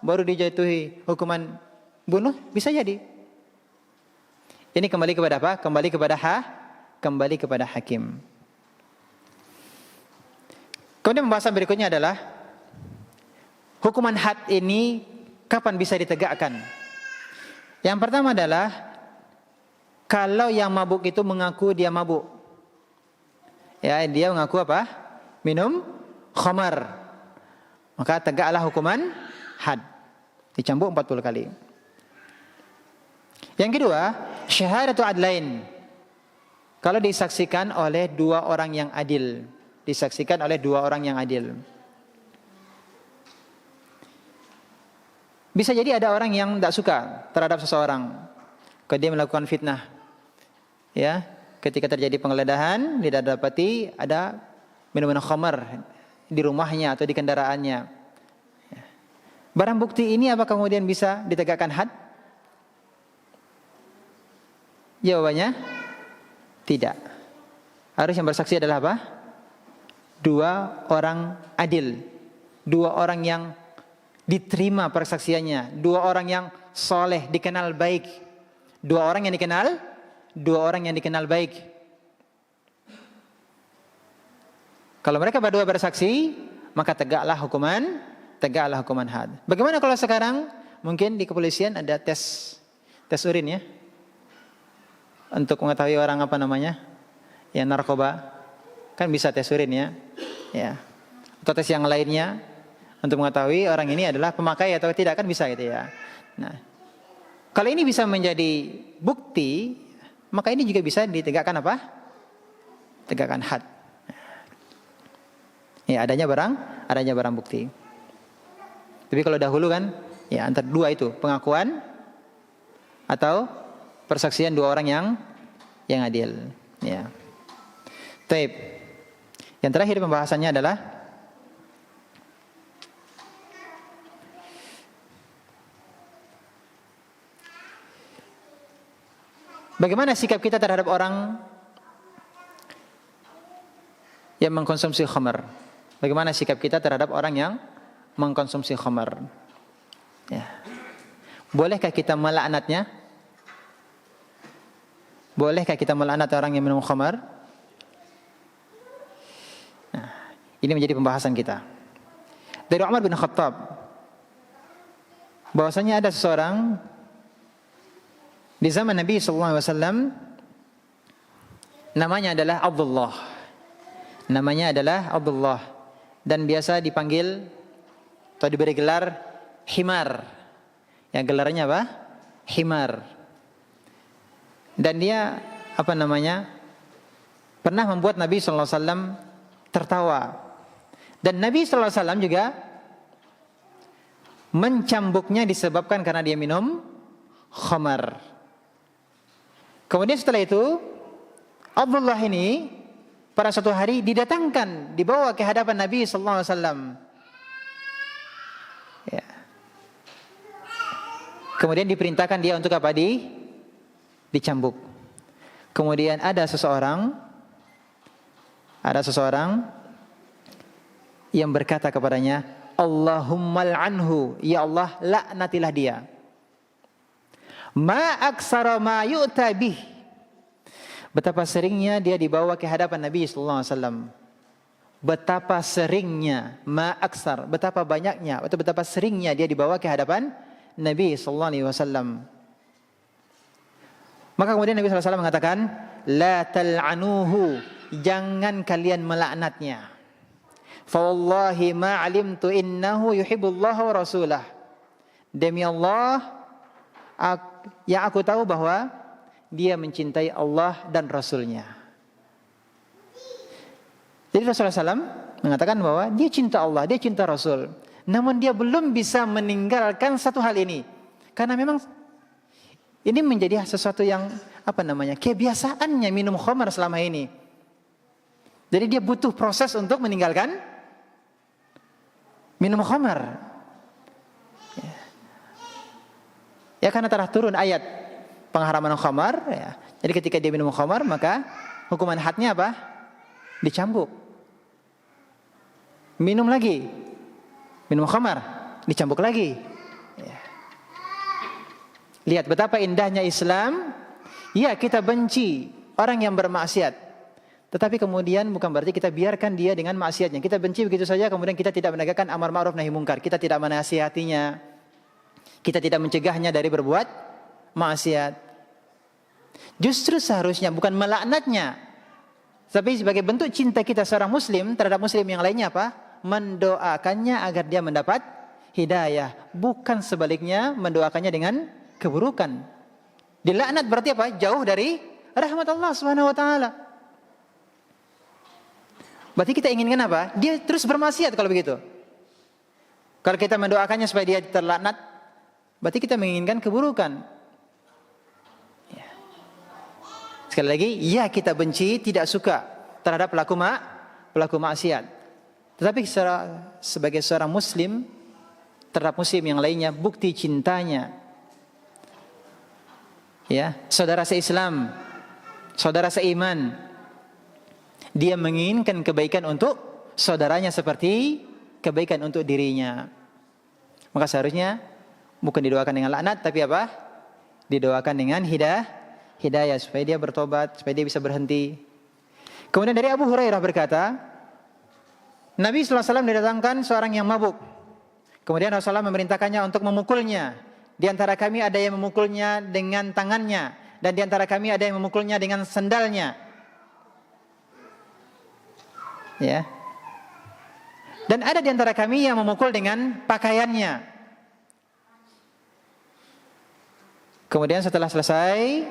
baru dijatuhi hukuman bunuh, bisa jadi. Ini kembali kepada apa? Kembali kepada hakim. Kemudian pembahasan berikutnya adalah hukuman had ini kapan bisa ditegakkan? Yang pertama adalah kalau yang mabuk itu mengaku dia mabuk. Ya, dia mengaku apa? Minum khamar. Maka tegaklah hukuman had. Dicambuk 40 kali. Yang kedua, syahadatu adlain. Kalau disaksikan oleh 2 orang yang adil. disaksikan oleh dua orang yang adil. Bisa jadi ada orang yang tidak suka terhadap seseorang, kalau dia melakukan fitnah. Ya, ketika terjadi penggeledahan, dia dapati ada minuman khamar di rumahnya atau di kendaraannya. Barang bukti ini apa kemudian bisa ditegakkan had? Jawabannya tidak. Harus yang bersaksi adalah apa? Dua orang adil, dua orang yang diterima persaksiannya, dua orang yang soleh, dikenal baik, dua orang yang dikenal baik. Kalau mereka berdua bersaksi, maka tegaklah hukuman had. Bagaimana kalau sekarang mungkin di kepolisian ada tes urin ya, untuk mengetahui orang apa namanya, ya narkoba, kan bisa tes urin ya, atau tes yang lainnya untuk mengetahui orang ini adalah pemakai atau tidak, kan bisa gitu ya. Nah, kalau ini bisa menjadi bukti, maka ini juga bisa ditegakkan apa? Tegakkan had. Ya, adanya barang bukti. Tapi kalau dahulu kan, ya antara dua itu, pengakuan atau persaksian dua orang yang adil. Ya. Taib. Yang terakhir pembahasannya adalah bagaimana sikap kita terhadap orang yang mengkonsumsi khamar? Bagaimana sikap kita terhadap orang yang mengkonsumsi khamar? Ya. Bolehkah kita melaknatnya? Bolehkah kita melaknat orang yang minum khamar? Nah, ini menjadi pembahasan kita. Dari Umar bin Khattab, bahwasanya ada seseorang di zaman Nabi SAW, namanya adalah Abdullah, dan biasa dipanggil atau diberi gelar Himar. Yang gelarnya apa? Himar. Dan dia pernah membuat Nabi SAW tertawa. Dan Nabi SAW juga mencambuknya disebabkan karena dia minum khamar. Kemudian setelah itu Abdullah ini pada suatu hari didatangkan, dibawa ke hadapan Nabi SAW. Ya. Kemudian diperintahkan dia untuk apa? Dicambuk. Kemudian ada seseorang yang berkata kepadanya, Allahumma al'anhu, ya Allah laknatilah dia. Ma aksara ma yu'ta bih. Betapa seringnya dia dibawa ke hadapan Nabi sallallahu alaihi wasallam. Betapa seringnya, ma aksar, betapa banyaknya atau betapa seringnya dia dibawa ke hadapan Nabi sallallahu alaihi wasallam. Maka kemudian Nabi sallallahu alaihi wasallam mengatakan, la tal'anuhu, jangan kalian melaknatnya. Fa wallahi ma 'alimtu innahu yuhibbullaha wa rasulah. Demi Allah, yang aku tahu bahwa dia mencintai Allah dan Rasulnya. Jadi Rasulullah SAW mengatakan bahwa dia cinta Allah, dia cinta Rasul. Namun dia belum bisa meninggalkan satu hal ini. Karena memang ini menjadi sesuatu yang kebiasaannya minum khamar selama ini. Jadi dia butuh proses untuk meninggalkan minum khamar. Ya karena telah turun ayat pengharaman khamar, ya. Jadi ketika dia minum khamar, maka hukuman hadnya apa? Dicambuk. Minum lagi, minum khamar, dicambuk lagi. Ya. Lihat betapa indahnya Islam. Ya, kita benci orang yang bermaksiat, tetapi kemudian bukan berarti kita biarkan dia dengan maksiatnya. Kita benci begitu saja, kemudian kita tidak menegakkan amar ma'ruf nahi munkar. Kita tidak menasihatinya, kita tidak mencegahnya dari berbuat maksiat. Justru seharusnya bukan melaknatnya, tapi sebagai bentuk cinta kita seorang muslim terhadap muslim yang lainnya apa? Mendoakannya agar dia mendapat hidayah, bukan sebaliknya mendoakannya dengan keburukan. Dilaknat berarti apa? Jauh dari rahmat Allah Subhanahu wa taala. Berarti kita inginkan apa? Dia terus bermaksiat kalau begitu. Kalau kita mendoakannya supaya dia terlaknat, berarti kita menginginkan keburukan. Ya. Sekali lagi, ya kita benci, tidak suka terhadap pelaku maksiat. Tetapi sebagai seorang muslim, terhadap muslim yang lainnya, bukti cintanya, ya, saudara seislam, saudara seiman, dia menginginkan kebaikan untuk saudaranya seperti kebaikan untuk dirinya. Maka seharusnya bukan didoakan dengan laknat, tapi apa? Didoakan dengan hidayah supaya dia bertobat, supaya dia bisa berhenti. Kemudian dari Abu Hurairah berkata, Nabi SAW didatangkan seorang yang mabuk. Kemudian Rasulullah memerintahkannya untuk memukulnya. Di antara kami ada yang memukulnya dengan tangannya, dan di antara kami ada yang memukulnya dengan sandalnya. Ya. Dan ada di antara kami yang memukul dengan pakaiannya. Kemudian setelah selesai,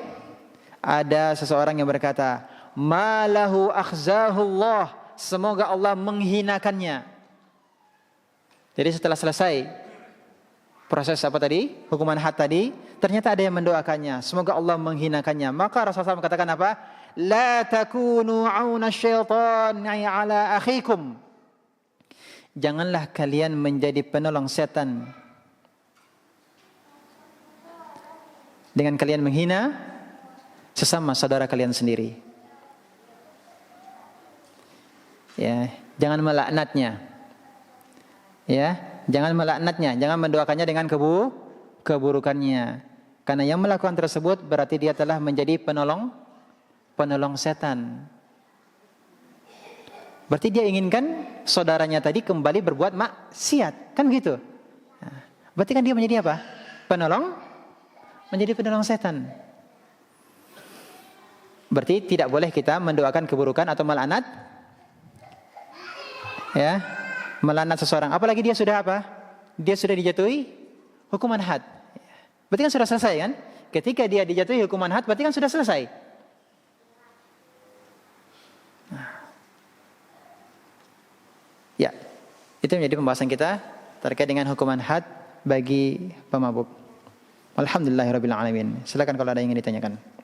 ada seseorang yang berkata, "Malahu akhzahullah." Semoga Allah menghinakannya. Jadi setelah selesai proses apa tadi? Hukuman had tadi, ternyata ada yang mendoakannya, semoga Allah menghinakannya. Maka Rasulullah SAW mengatakan apa? La takunu auna syaitani ala akhikum. Janganlah kalian menjadi penolong setan dengan kalian menghina sesama saudara kalian sendiri. Ya, jangan melaknatnya. Ya, jangan melaknatnya, jangan mendoakannya dengan keburukannya. Karena yang melakukan tersebut berarti dia telah menjadi penolong setan. Berarti dia inginkan saudaranya tadi kembali berbuat maksiat, kan gitu. Nah, berarti kan dia menjadi apa? Menjadi penolong setan. Berarti tidak boleh kita mendoakan keburukan atau melaknat, ya, melaknat seseorang. Apalagi dia sudah apa? Dia sudah dijatuhi hukuman had. Berarti kan sudah selesai kan? Ketika dia dijatuhi hukuman had, berarti kan sudah selesai. Ya, itu menjadi pembahasan kita terkait dengan hukuman had bagi pemabuk. Alhamdulillahirabbil alamin. Silakan kalau ada yang ingin ditanyakan.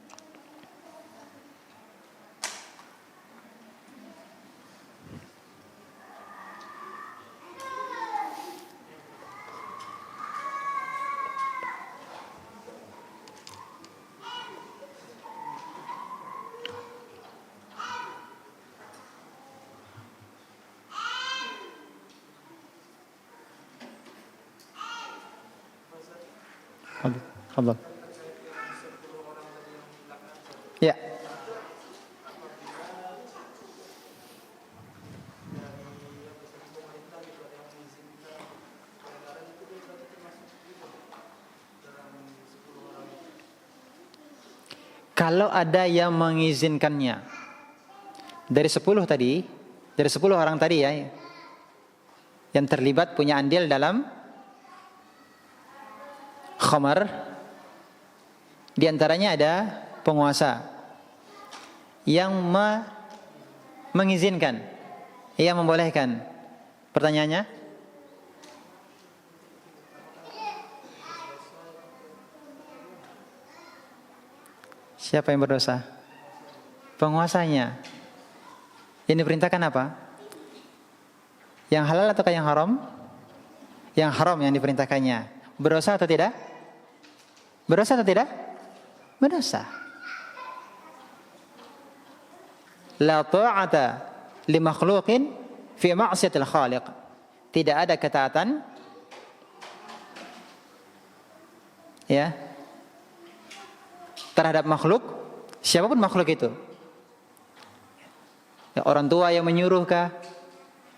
Tafadhal. Ya. Kalau ada yang mengizinkannya dari 10 tadi, dari 10 orang tadi ya, yang terlibat punya andil dalam khamar, di antaranya ada penguasa yang mengizinkan, yang membolehkan. Pertanyaannya, siapa yang berdosa? Penguasanya. Yang diperintahkan apa? Yang halal atau yang haram? Yang haram yang diperintahkannya. Berdosa atau tidak? Berdosa atau tidak? Berdosa. La ta'ata li makhluqin fi ma'siyatil khaliq. Tidak ada ketaatan, ya, terhadap makhluk, siapapun makhluk itu. Ya, orang tua yang menyuruhkah?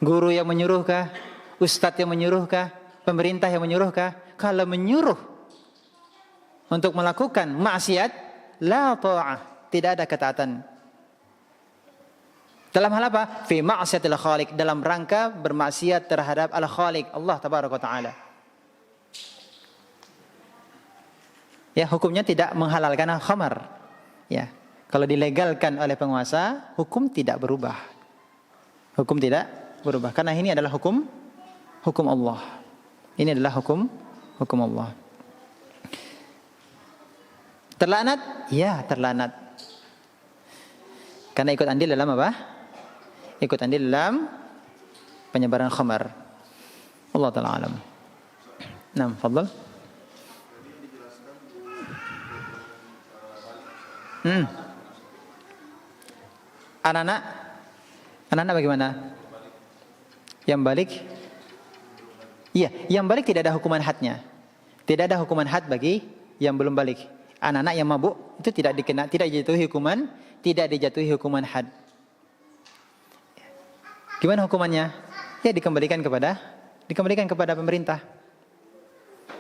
Guru yang menyuruhkah? Ustadz yang menyuruhkah? Pemerintah yang menyuruhkah? Kalau menyuruh untuk melakukan maksiat, la ta'ah, tidak ada ketaatan. Dalam hal apa? Fi ma'siyatil khaliq, dalam rangka bermaksiat terhadap al-khaliq, Allah tabaraka wa taala. Ya, hukumnya tidak menghalalkan khamar. Ya, kalau dilegalkan oleh penguasa, hukum tidak berubah. Hukum tidak berubah karena ini adalah hukum Allah. Ini adalah hukum Allah. Terlaknat? Ya, terlaknat. Karena ikut andil dalam apa? Ikut andil dalam penyebaran khamar. Allah taala alam. Nah, fadhal. Anak-anak bagaimana? Yang balik? Iya, yang balik tidak ada hukuman hadnya. Tidak ada hukuman had bagi yang belum balik. Anak-anak yang mabuk itu tidak dijatuhi hukuman had. Gimana hukumannya? Ya dikembalikan kepada pemerintah.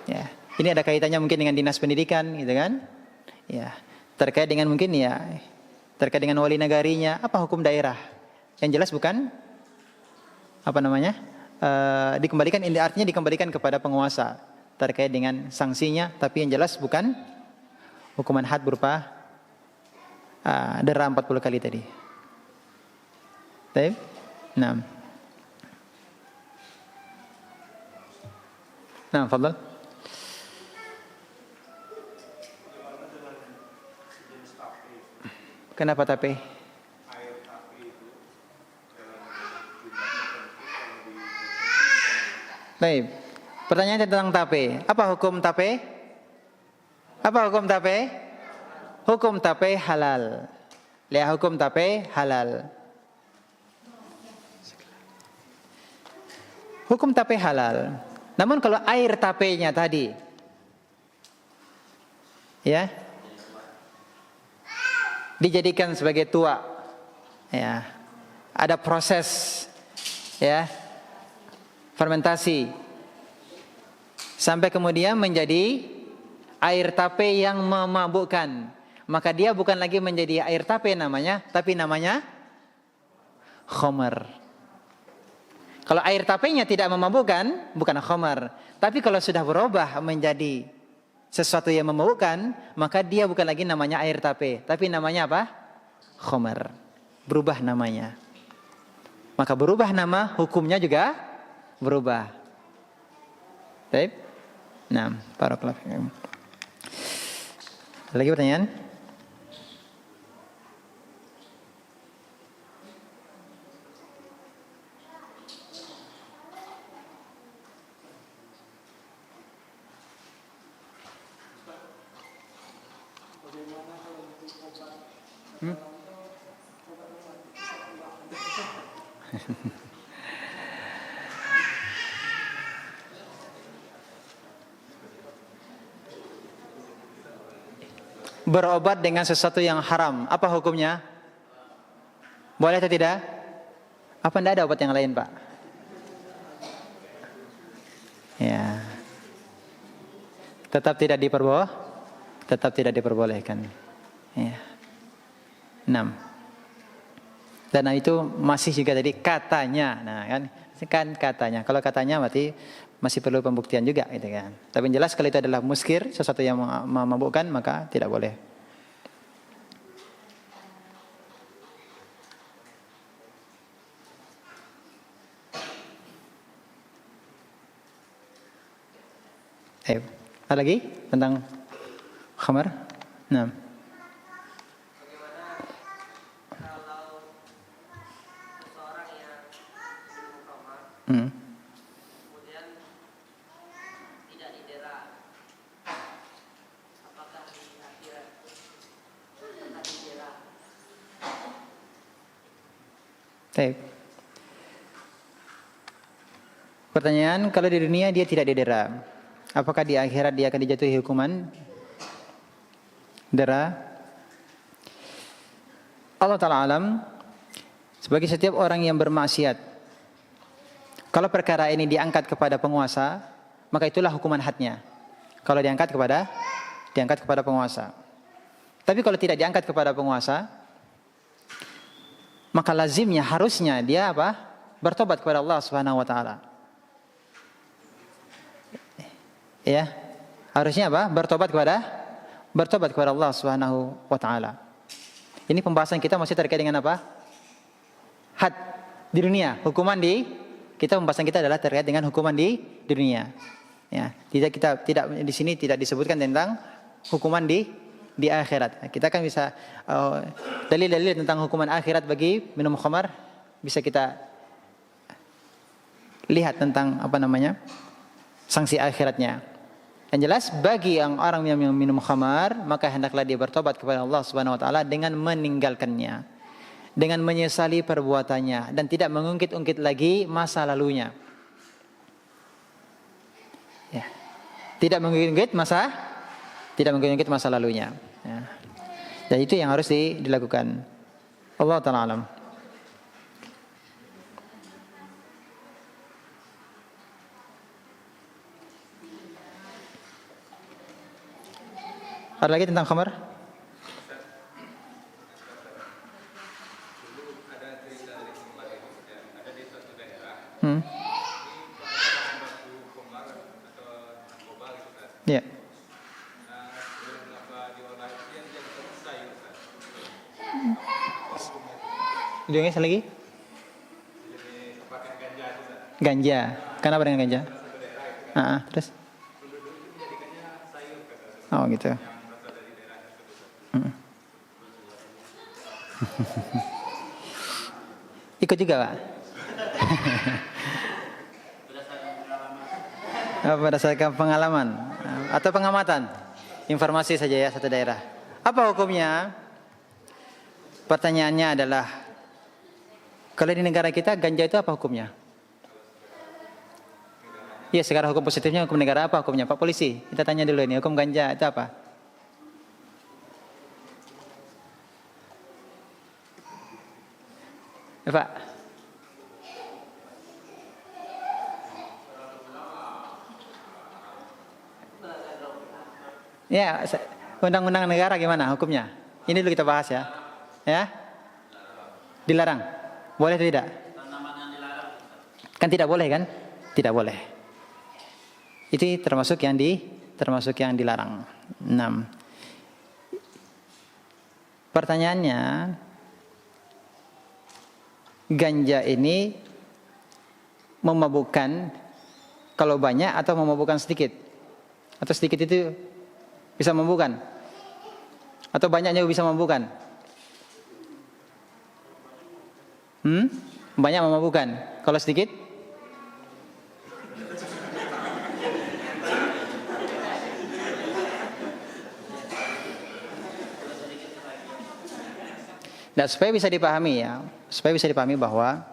Ya, ini ada kaitannya mungkin dengan dinas pendidikan, gitu kan? Ya, terkait dengan wali negarinya, apa hukum daerah? Yang jelas bukan artinya dikembalikan kepada penguasa terkait dengan sanksinya, tapi yang jelas bukan hukuman had berupa dera 40 kali tadi. Baik. Nah, fadhal. Kenapa tape? Baik. Pertanyaan tentang tape. Apa hukum tape? Hukum tape halal. Lihat hukum tape halal. Hukum tape halal. Namun kalau air tapenya tadi, ya, dijadikan sebagai tua, ya, ada proses, ya, fermentasi, sampai kemudian menjadi air tape yang memabukkan, maka dia bukan lagi menjadi air tape namanya, tapi namanya khamar. Kalau air tapenya tidak memabukkan, bukan khamar. Tapi kalau sudah berubah menjadi sesuatu yang memabukkan, maka dia bukan lagi namanya air tape, tapi namanya apa? Khamar. Berubah namanya. Maka berubah nama, hukumnya juga berubah. Baik. Nah, barakallahu fiikum. Lagi pertanyaan? Berobat dengan sesuatu yang haram, apa hukumnya? Boleh atau tidak? Apa tidak ada obat yang lain, Pak? Ya. Tetap tidak diperbolehkan. Ya. 6. Dan itu masih juga tadi katanya. Nah, kan katanya. Kalau katanya berarti masih perlu pembuktian juga, gitu kan. Tapi yang jelas kalau itu adalah muskir, sesuatu yang memabukkan, maka tidak boleh. Ada lagi tentang khamar? Nah. Kemudian tidak didera, apakah di akhirat tetap didera? Baik. Pertanyaan, kalau di dunia dia tidak didera, apakah di akhirat dia akan dijatuhi hukuman dera? Allah Ta'ala alam. Sebagai setiap orang yang bermaksiat, kalau perkara ini diangkat kepada penguasa, maka itulah hukuman hadnya. Kalau diangkat kepada penguasa. Tapi kalau tidak diangkat kepada penguasa, maka lazimnya, harusnya dia apa? Bertobat kepada Allah Subhanahu wa taala. Ya. Harusnya apa? Bertobat kepada Allah Subhanahu wa taala. Ini pembahasan kita masih terkait dengan apa? Had. Di dunia, hukuman pembahasan kita adalah terkait dengan hukuman di dunia. Ya, tidak di sini tidak disebutkan tentang hukuman di akhirat. Kita kan bisa dalil-dalil tentang hukuman akhirat bagi minum khamar bisa kita lihat tentang sanksi akhiratnya. Yang jelas bagi orang yang minum khamar maka hendaklah dia bertobat kepada Allah Subhanahu wa taala dengan meninggalkannya, dengan menyesali perbuatannya dan tidak mengungkit-ungkit lagi masa lalunya. Ya. Tidak mengungkit masa lalunya. Ya. Dan itu yang harus dilakukan. Allah ta'ala alam. Ada lagi tentang khamar? Ya. Diulangi lagi? Ganja. Kenapa dengan ganja? Terus? Oh gitu. Ikut juga, Pak? Berdasarkan pengalaman atau pengamatan, informasi saja ya satu daerah. Apa hukumnya? Pertanyaannya adalah, kalau di negara kita ganja itu apa hukumnya? Ya, sekarang hukum positifnya hukum negara apa hukumnya? Pak Polisi, kita tanya dulu ini, hukum ganja itu apa? Ya, Pak. Ya, undang-undang negara gimana hukumnya? Ini dulu kita bahas ya. Ya? Dilarang. Boleh atau tidak? Kan tidak boleh kan? Tidak boleh. Itu termasuk yang dilarang. 6. Pertanyaannya, ganja ini memabukkan kalau banyak atau memabukkan sedikit? Atau sedikit itu bisa memabukkan? Atau banyaknya bisa memabukkan? Banyak memabukkan. Kalau sedikit? Nah, supaya bisa dipahami bahwa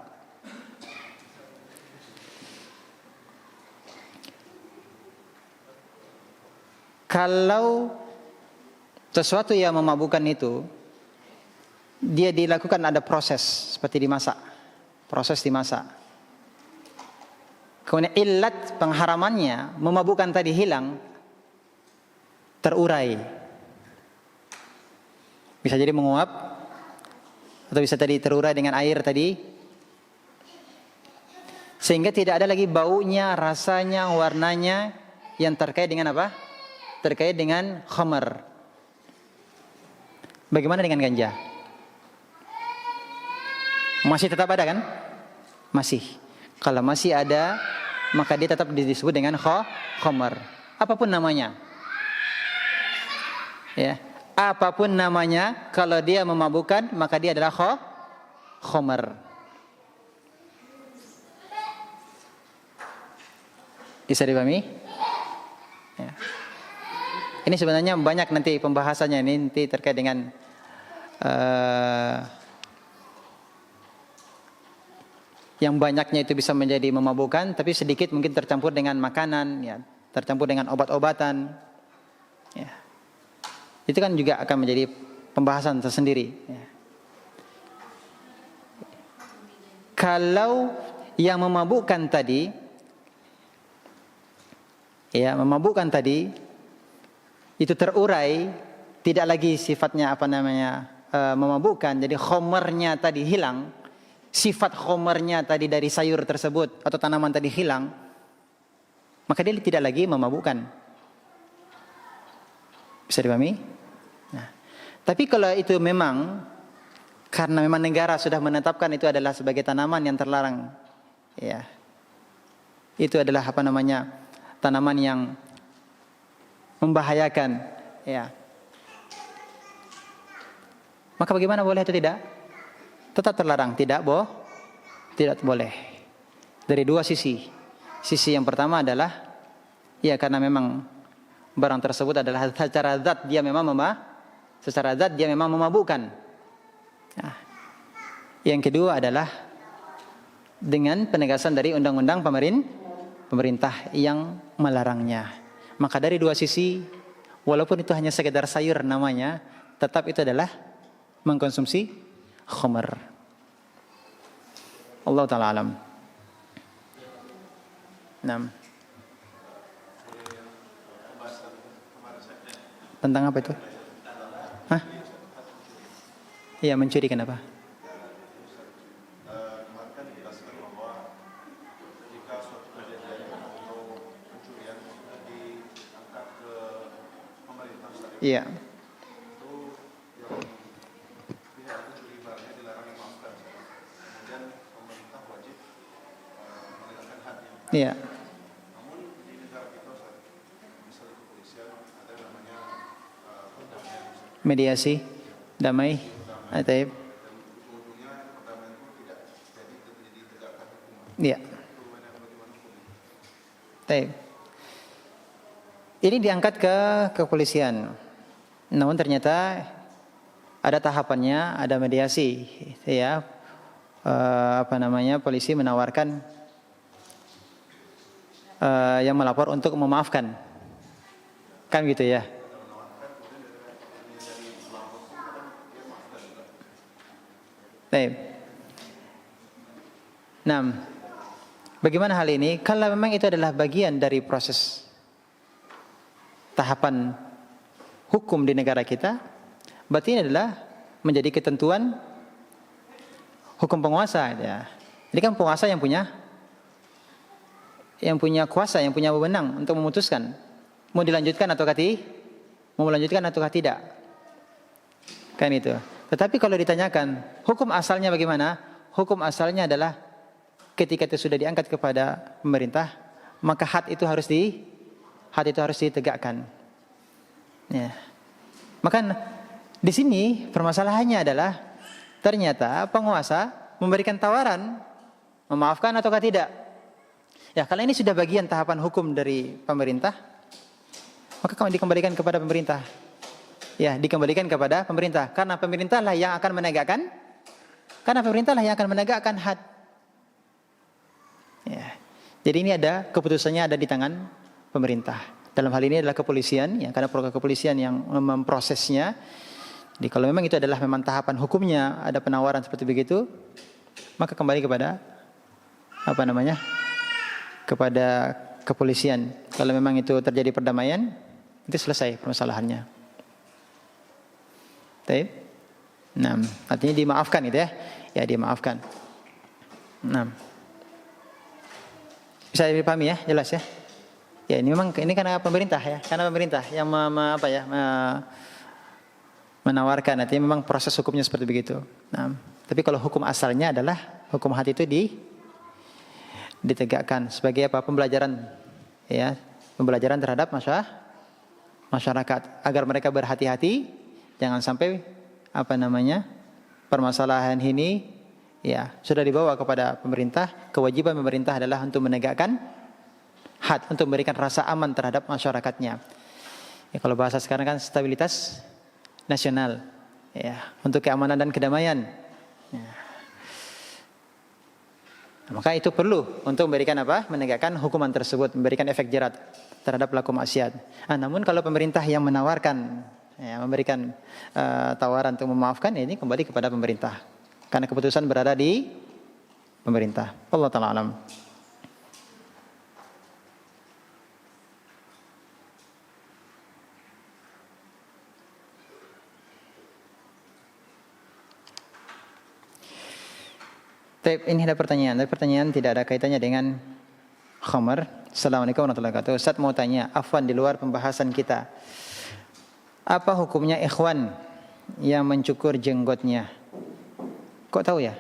kalau sesuatu yang memabukkan itu dia dilakukan ada proses seperti dimasak. Kemudian illat pengharamannya memabukkan tadi hilang, terurai. Bisa jadi menguap atau bisa tadi terurai dengan air tadi, sehingga tidak ada lagi baunya, rasanya, warnanya yang terkait dengan apa? Terkait dengan khamar. Bagaimana dengan ganja? Masih tetap ada kan? Masih. Kalau masih ada, maka dia tetap disebut dengan khamar. Apapun namanya. Ya. Apapun namanya, kalau dia memabukkan, maka dia adalah khamar. Bisa dipahami? Ya. Ini sebenarnya banyak nanti pembahasannya ini nanti terkait dengan yang banyaknya itu bisa menjadi memabukkan, tapi sedikit mungkin tercampur dengan makanan, ya, tercampur dengan obat-obatan. Ya. Itu kan juga akan menjadi pembahasan tersendiri. Ya. Kalau yang memabukkan tadi, itu terurai, tidak lagi sifatnya memabukkan, jadi khomernya tadi hilang, sifat khomernya tadi dari sayur tersebut atau tanaman tadi hilang, maka dia tidak lagi memabukkan. Bisa dipahami? Nah, tapi kalau itu memang Karena memang negara sudah menetapkan itu adalah sebagai tanaman yang terlarang. Ya. Itu adalah tanaman yang membahayakan, ya. Maka bagaimana, boleh atau tidak? Tetap terlarang, tidak boleh. Dari dua sisi. Sisi yang pertama adalah ya karena memang barang tersebut adalah secara zat dia memang memabukkan. Nah, yang kedua adalah dengan penegasan dari undang-undang pemerintah yang melarangnya. Maka dari dua sisi, walaupun itu hanya sekedar sayur namanya, tetap itu adalah mengkonsumsi khamr. Allah Ta'ala alam. Tentang apa itu? Hah? Iya, mencuri kenapa? Iya. Iya. Mediasi, damai, ataib. Iya. Taib. Ini diangkat ke kepolisian. Namun ternyata ada tahapannya, ada mediasi, ya. Polisi menawarkan yang melapor untuk memaafkan, kan gitu ya. Baik. Nah, bagaimana hal ini? Kalau memang itu adalah bagian dari proses tahapan hukum di negara kita, berarti ini adalah menjadi ketentuan hukum penguasa, ya. Ini kan penguasa yang punya kuasa, yang punya wewenang untuk memutuskan mau dilanjutkan atau tidak. Kan itu. Tetapi kalau ditanyakan hukum asalnya bagaimana? Hukum asalnya adalah ketika itu sudah diangkat kepada pemerintah, maka had itu harus ditegakkan. Ya. Maka di sini permasalahannya adalah ternyata penguasa memberikan tawaran memaafkan ataukah tidak. Ya, kalau ini sudah bagian tahapan hukum dari pemerintah, maka dikembalikan kepada pemerintah. Ya, dikembalikan kepada pemerintah. Karena pemerintahlah yang akan menegakkan had. Ya. Jadi ini keputusannya ada di tangan pemerintah. Dalam hal ini adalah kepolisian, ya, karena program kepolisian yang memprosesnya. Jadi kalau memang itu adalah memang tahapan hukumnya, ada penawaran seperti begitu, maka kembali kepada kepada kepolisian. Kalau memang itu terjadi perdamaian, itu selesai permasalahannya. Baik. Nah, artinya dimaafkan itu ya. Ya, dimaafkan. Nah. Bisa dipahami ya, jelas ya. Ya, ini karena pemerintah ya, karena pemerintah yang menawarkan, artinya memang proses hukumnya seperti begitu. Nah, tapi kalau hukum asalnya adalah hukum had itu ditegakkan sebagai pembelajaran, ya, pembelajaran terhadap masyarakat agar mereka berhati-hati. Jangan sampai permasalahan ini ya sudah dibawa kepada pemerintah. Kewajiban pemerintah adalah untuk menegakkan had, untuk memberikan rasa aman terhadap masyarakatnya. Ya, kalau bahasa sekarang kan stabilitas nasional, ya, untuk keamanan dan kedamaian. Ya. Maka itu perlu untuk memberikan menegakkan hukuman tersebut, memberikan efek jerat terhadap pelaku maksiat. Namun kalau pemerintah yang menawarkan, ya, memberikan tawaran untuk memaafkan, ini kembali kepada pemerintah. Karena keputusan berada di pemerintah. Allah Ta'ala alam. Ini ada pertanyaan. Tapi pertanyaan tidak ada kaitannya dengan khamar. Assalamualaikum warahmatullahi wabarakatuh. Ustaz mau tanya, afwan di luar pembahasan kita. Apa hukumnya ikhwan yang mencukur jenggotnya? Kok tahu ya?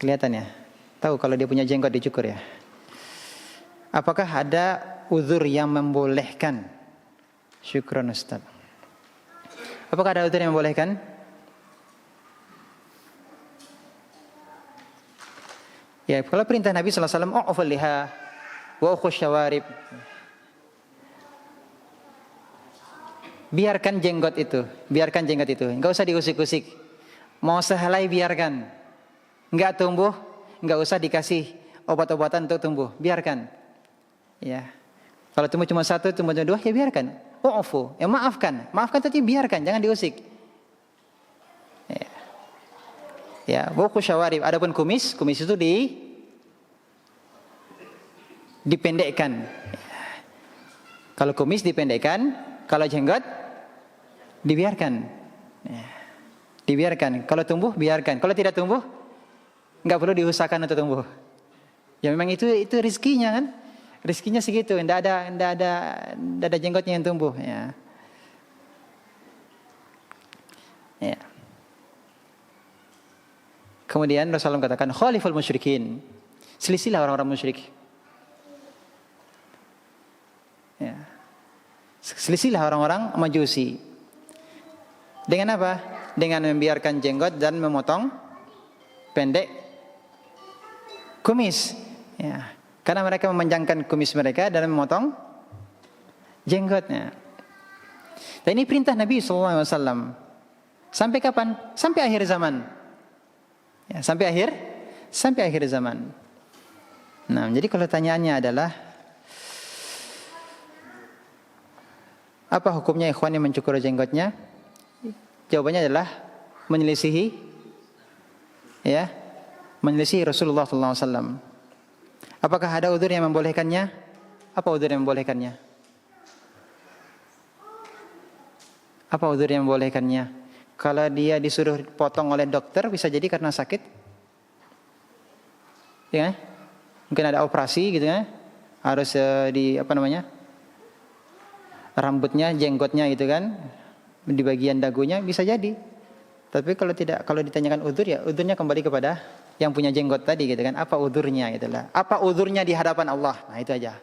Kelihatan ya? Tahu kalau dia punya jenggot dicukur ya? Apakah ada uzur yang membolehkan? Syukran Ustaz. Apakah ada uzur yang membolehkan? Ya, kalau perintah Nabi sallallahu alaihi wasallam, "U'ful liha wa ukhush syawarib." Biarkan jenggot itu, biarkan jenggot itu. Enggak usah diusik-usik. Mau sehelai biarkan. Enggak tumbuh, enggak usah dikasih obat-obatan untuk tumbuh, biarkan. Ya. Kalau tumbuh cuma satu, tumbuh cuma dua, ya biarkan. U'fu, ya maafkan. Maafkan tapi biarkan, jangan diusik. Ya. Ya, wa ukhush syawarib. Adapun kumis itu dipendekkan. Kalau kumis dipendekkan, kalau jenggot dibiarkan. Ya. Dibiarkan. Kalau tumbuh biarkan. Kalau tidak tumbuh enggak perlu diusahakan untuk tumbuh. Ya memang itu rezekinya kan? Rezekinya segitu, enggak ada jenggotnya yang tumbuh ya. Ya. Kemudian Rasulullah katakan khaliful musyrikin. Selisilah orang-orang musyrik. Ya. Selisilah orang-orang Majusi. Dengan apa? Dengan membiarkan jenggot dan memotong pendek kumis. Ya. Karena mereka memanjangkan kumis mereka dan memotong jenggotnya. Dan ini perintah Nabi SAW. Sampai kapan? Sampai akhir zaman. Ya, sampai akhir zaman. Nah, jadi kalau tanyaannya adalah apa hukumnya ikhwan yang mencukur jenggotnya? Jawabannya adalah menyelisihi Rasulullah SAW. Apakah ada udzur yang membolehkannya? Apa udzur yang membolehkannya? Apa udzur yang membolehkannya? Kalau dia disuruh potong oleh dokter, bisa jadi karena sakit. Ya, mungkin ada operasi gitu ya. Harus rambutnya, jenggotnya gitu kan, di bagian dagunya bisa jadi. Tapi kalau ditanyakan udzur ya udzurnya kembali kepada yang punya jenggot tadi gitu kan. Apa udzurnya gitulah. Apa udzurnya di hadapan Allah? Nah, itu aja.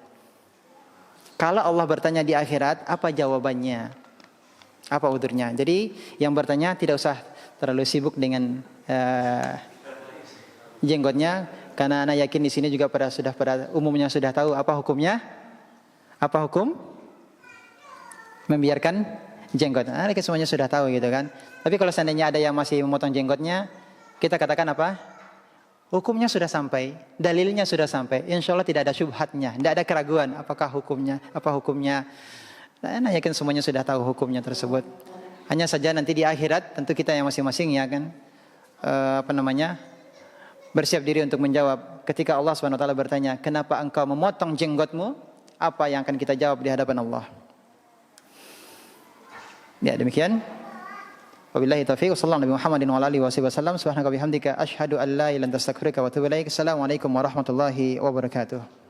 Kalau Allah bertanya di akhirat, apa jawabannya? Apa udzurnya? Jadi yang bertanya tidak usah terlalu sibuk dengan jenggotnya, karena anak yakin di sini juga pada umumnya sudah tahu apa hukumnya. Apa hukum membiarkan jenggot? Nah, semuanya sudah tahu gitu kan. Tapi kalau seandainya ada yang masih memotong jenggotnya, kita katakan apa? Hukumnya sudah sampai, dalilnya sudah sampai. Insya Allah tidak ada syubhatnya, tidak ada keraguan. Apakah hukumnya? Apa hukumnya? Nah, yakin semuanya sudah tahu hukumnya tersebut. Hanya saja nanti di akhirat tentu kita yang masing-masing ya kan, bersiap diri untuk menjawab. Ketika Allah SWT bertanya, kenapa engkau memotong jenggotmu? Apa yang akan kita jawab di hadapan Allah? Ya demikian. Wabillahi taufiq. Wassallallahu Nabi Muhammadin wa alihi wasallam. Subhanaka bihamdika asyhadu an la ilaha illa anta astaghfiruka wa atubu ilaik. Assalamualaikum warahmatullahi wabarakatuh.